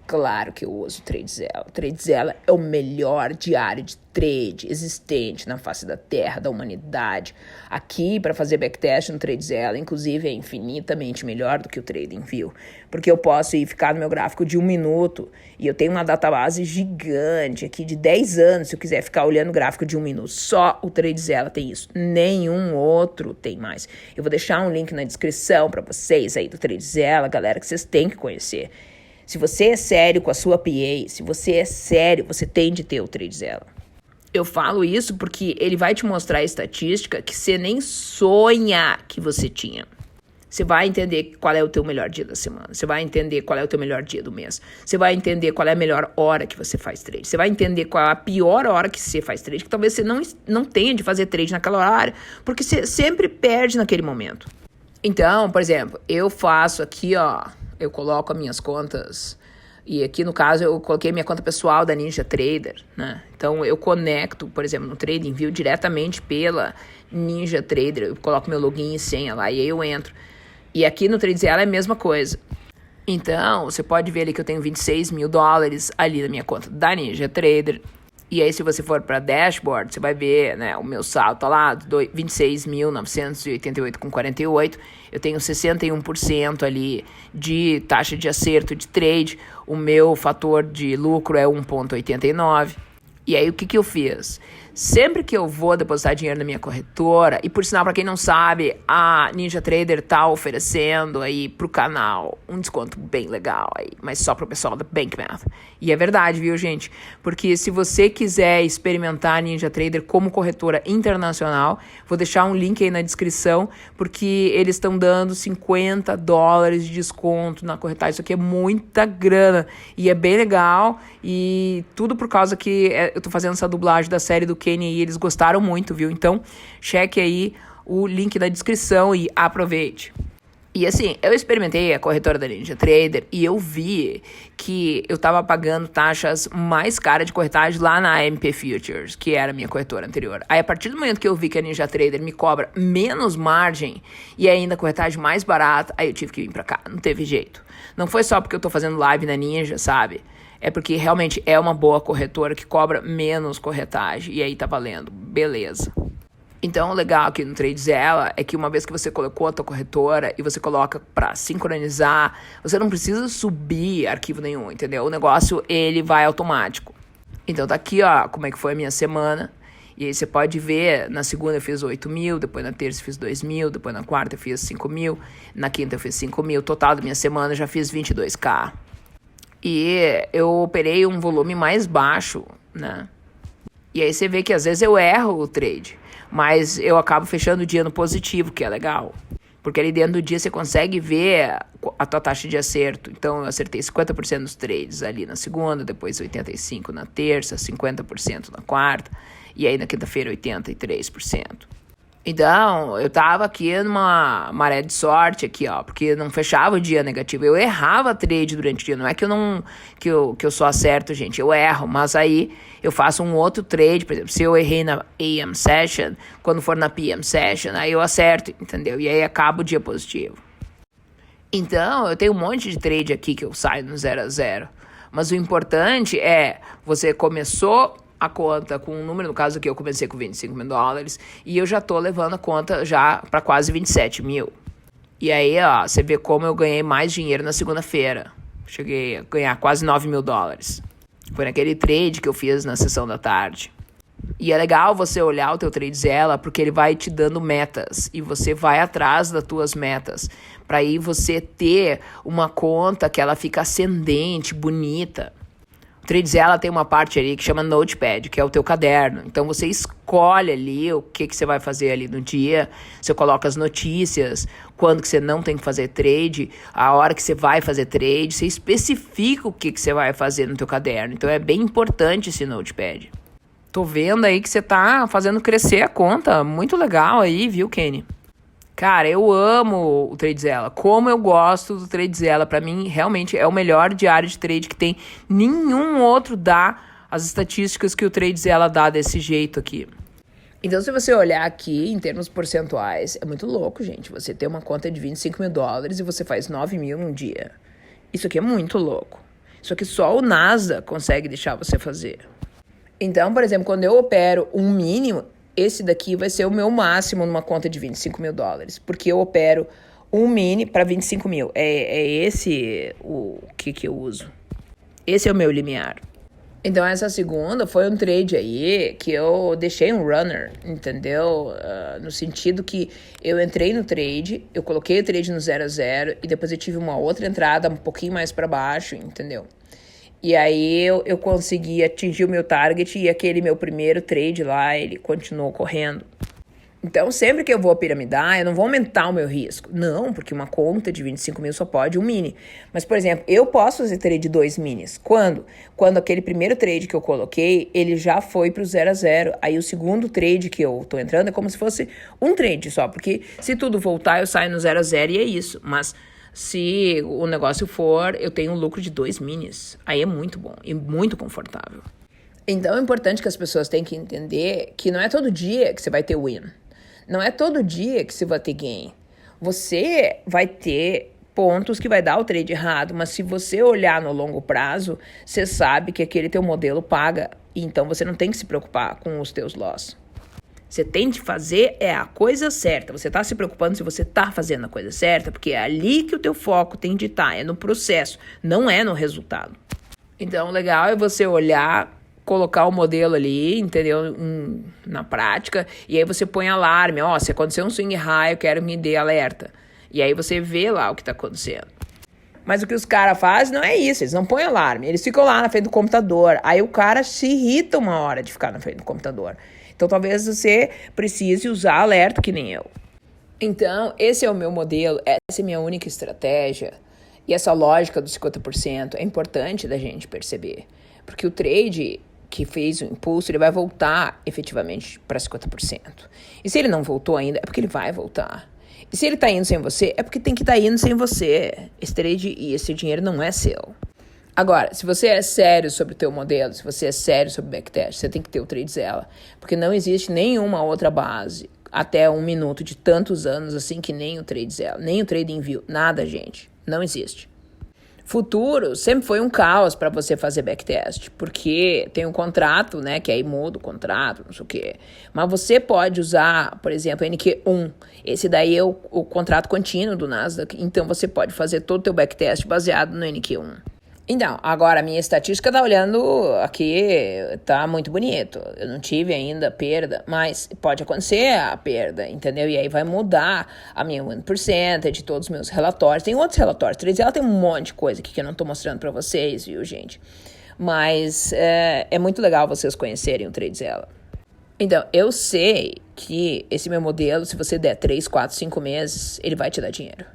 S2: Claro que eu uso o TradeZella. O TradeZella é o melhor diário de trade existente na face da Terra, da humanidade. Aqui, para fazer backtest no TradeZella, inclusive, é infinitamente melhor do que o TradingView, porque eu posso ir ficar no meu gráfico de 1 minuto e eu tenho uma database gigante aqui de 10 anos, se eu quiser ficar olhando o gráfico de 1 minuto. Só o TradeZella tem isso, nenhum outro tem mais. Eu vou deixar um link na descrição para vocês aí do TradeZella, galera, que vocês têm que conhecer. Se você é sério com a sua PA, se você é sério, você tem de ter o TradeZella. Eu falo isso porque ele vai te mostrar a estatística que você nem sonha que você tinha. Você vai entender qual é o teu melhor dia da semana. Você vai entender qual é o teu melhor dia do mês. Você vai entender qual é a melhor hora que você faz trade. Você vai entender qual é a pior hora que você faz trade, que talvez você não tenha de fazer trade naquela hora, porque você sempre perde naquele momento. Então, por exemplo, eu faço aqui, eu coloco as minhas contas E aqui, no caso, eu coloquei minha conta pessoal da NinjaTrader, né? Então, eu conecto, por exemplo, no TradingView diretamente pela NinjaTrader. Eu coloco meu login e senha lá e aí eu entro. E aqui no TradeZilla é a mesma coisa. Então, você pode ver ali que eu tenho 26 mil dólares ali na minha conta da NinjaTrader. E aí, se você for para dashboard, você vai ver, né, o meu saldo tá lá, 26.988,48. Eu tenho 61% ali de taxa de acerto de trade. O meu fator de lucro é 1,89. E aí, o que eu fiz? Sempre que eu vou depositar dinheiro na minha corretora, e por sinal, para quem não sabe, a NinjaTrader tá oferecendo aí pro canal um desconto bem legal aí, mas só pro pessoal da BankMath. E é verdade, viu, gente? Porque se você quiser experimentar a NinjaTrader como corretora internacional, vou deixar um link aí na descrição, porque eles estão dando $50 de desconto na corretagem. Isso aqui é muita grana e é bem legal, e tudo por causa que eu tô fazendo essa dublagem da série do Kenny e eles gostaram muito, viu? Então, cheque aí o link na descrição e aproveite. E assim, eu experimentei a corretora da NinjaTrader e eu vi que eu tava pagando taxas mais caras de corretagem lá na AMP Futures, que era a minha corretora anterior. Aí, a partir do momento que eu vi que a NinjaTrader me cobra menos margem e ainda corretagem mais barata, aí eu tive que vir pra cá, não teve jeito. Não foi só porque eu tô fazendo live na Ninja, sabe? É porque realmente é uma boa corretora que cobra menos corretagem. E aí tá valendo. Beleza. Então, o legal aqui no TradeZilla é que uma vez que você colocou a tua corretora e você coloca para sincronizar, você não precisa subir arquivo nenhum, entendeu? O negócio, ele vai automático. Então, tá aqui, ó, como é que foi a minha semana. E aí você pode ver, na segunda eu fiz 8 mil, depois na terça eu fiz 2 mil, depois na quarta eu fiz 5 mil, na quinta eu fiz 5 mil. Total da minha semana eu já fiz 22K. E eu operei um volume mais baixo, né? E aí você vê que às vezes eu erro o trade, mas eu acabo fechando o dia no positivo, que é legal. Porque ali dentro do dia você consegue ver a tua taxa de acerto. Então eu acertei 50% dos trades ali na segunda, depois 85% na terça, 50% na quarta, e aí na quinta-feira 83%. Então, eu tava aqui numa maré de sorte aqui, ó, porque não fechava o dia negativo. Eu errava trade durante o dia, não é que eu só acerto, gente, eu erro, mas aí eu faço um outro trade, por exemplo, se eu errei na AM Session, quando for na PM Session, aí eu acerto, entendeu? E aí acaba o dia positivo. Então, eu tenho um monte de trade aqui que eu saio no 0 a 0, mas o importante é, você começou a conta com um número, no caso aqui eu comecei com 25 mil dólares, e eu já tô levando a conta já para quase 27 mil. E aí, ó, você vê como eu ganhei mais dinheiro na segunda-feira. Cheguei a ganhar quase 9 mil dólares. Foi naquele trade que eu fiz na sessão da tarde. E é legal você olhar o teu TradeZilla, porque ele vai te dando metas, e você vai atrás das tuas metas, para aí você ter uma conta que ela fica ascendente, bonita. O TradeZilla tem uma parte ali que chama Notepad, que é o teu caderno. Então você escolhe ali o que você vai fazer ali no dia. Você coloca as notícias, quando que você não tem que fazer trade, a hora que você vai fazer trade. Você especifica o que você vai fazer no teu caderno. Então é bem importante esse Notepad. Tô vendo aí que você tá fazendo crescer a conta. Muito legal aí, viu, Kenny? Cara, eu amo o TradeZilla. Como eu gosto do TradeZilla. Pra mim, realmente, é o melhor diário de trade que tem. Nenhum outro dá as estatísticas que o TradeZilla dá desse jeito aqui. Então, se você olhar aqui, em termos percentuais, é muito louco, gente. Você tem uma conta de 25 mil dólares e você faz 9 mil num dia. Isso aqui é muito louco. Isso aqui só o Nasdaq consegue deixar você fazer. Então, por exemplo, quando eu opero um mínimo, esse daqui vai ser o meu máximo numa conta de 25 mil dólares. Porque eu opero um mini para 25 mil. É esse o que eu uso. Esse é o meu limiar. Então, essa segunda foi um trade aí que eu deixei um runner, entendeu? No sentido que eu entrei no trade, eu coloquei o trade no 0 a 0 e depois eu tive uma outra entrada um pouquinho mais para baixo, entendeu? E aí eu consegui atingir o meu target e aquele meu primeiro trade lá, ele continuou correndo. Então, sempre que eu vou piramidar, eu não vou aumentar o meu risco. Não, porque uma conta de 25 mil só pode um mini. Mas, por exemplo, eu posso fazer trade de 2 minis. Quando? Quando aquele primeiro trade que eu coloquei, ele já foi pro 0 a 0. Aí o segundo trade que eu tô entrando é como se fosse um trade só. Porque se tudo voltar, eu saio no 0 a 0 e é isso. Mas Se o negócio for, eu tenho um lucro de 2 minis. Aí é muito bom e muito confortável. Então é importante que as pessoas tenham que entender que não é todo dia que você vai ter win. Não é todo dia que você vai ter gain. Você vai ter pontos que vai dar o trade errado, mas se você olhar no longo prazo, você sabe que aquele teu modelo paga. Então você não tem que se preocupar com os teus loss. Você tem que fazer a coisa certa. Você está se preocupando se você está fazendo a coisa certa, porque é ali que o teu foco tem de estar, é no processo, não é no resultado. Então, o legal é você olhar, colocar o modelo ali, entendeu? Na prática, e aí você põe alarme. Se acontecer um swing high, eu quero me dê alerta. E aí você vê lá o que está acontecendo. Mas o que os caras fazem não é isso, eles não põem alarme, eles ficam lá na frente do computador. Aí o cara se irrita uma hora de ficar na frente do computador. Então talvez você precise usar alerta que nem eu. Então esse é o meu modelo, essa é a minha única estratégia. E essa lógica dos 50% é importante da gente perceber. Porque o trade que fez o impulso, ele vai voltar efetivamente para 50%. E se ele não voltou ainda, é porque ele vai voltar. E se ele tá indo sem você, é porque tem que estar indo sem você. Esse trade e esse dinheiro não é seu. Agora, se você é sério sobre o teu modelo, se você é sério sobre o backtest, você tem que ter o TradeZella. Porque não existe nenhuma outra base até 1 minuto de tantos anos assim que nem o TradeZella, nem o TradingView, nada, gente. Não existe. Futuro sempre foi um caos para você fazer backtest, porque tem um contrato, né, que aí muda o contrato, não sei o quê. Mas você pode usar, por exemplo, NQ1. Esse daí é o contrato contínuo do Nasdaq, então você pode fazer todo o teu backtest baseado no NQ1. Então, agora a minha estatística tá olhando aqui, tá muito bonito. Eu não tive ainda perda, mas pode acontecer a perda, entendeu? E aí vai mudar a minha 1% de todos os meus relatórios. Tem outros relatórios, ela tem um monte de coisa aqui que eu não tô mostrando pra vocês, viu, gente? Mas é muito legal vocês conhecerem o TradeZella. Então, eu sei que esse meu modelo, se você der 3, 4, 5 meses, ele vai te dar dinheiro.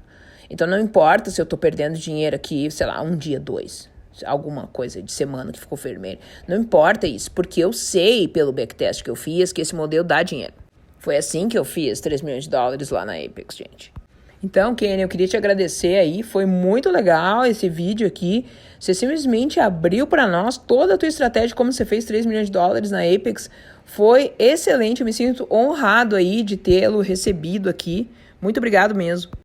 S2: Então, não importa se eu tô perdendo dinheiro aqui, sei lá, 1 dia, 2, alguma coisa de semana que ficou vermelho. Não importa isso, porque eu sei pelo backtest que eu fiz que esse modelo dá dinheiro. Foi assim que eu fiz $3 milhões lá na Apex, gente. Então, Kenny, eu queria te agradecer aí, foi muito legal esse vídeo aqui. Você simplesmente abriu para nós toda a tua estratégia, como você fez $3 milhões na Apex. Foi excelente, eu me sinto honrado aí de tê-lo recebido aqui. Muito obrigado mesmo.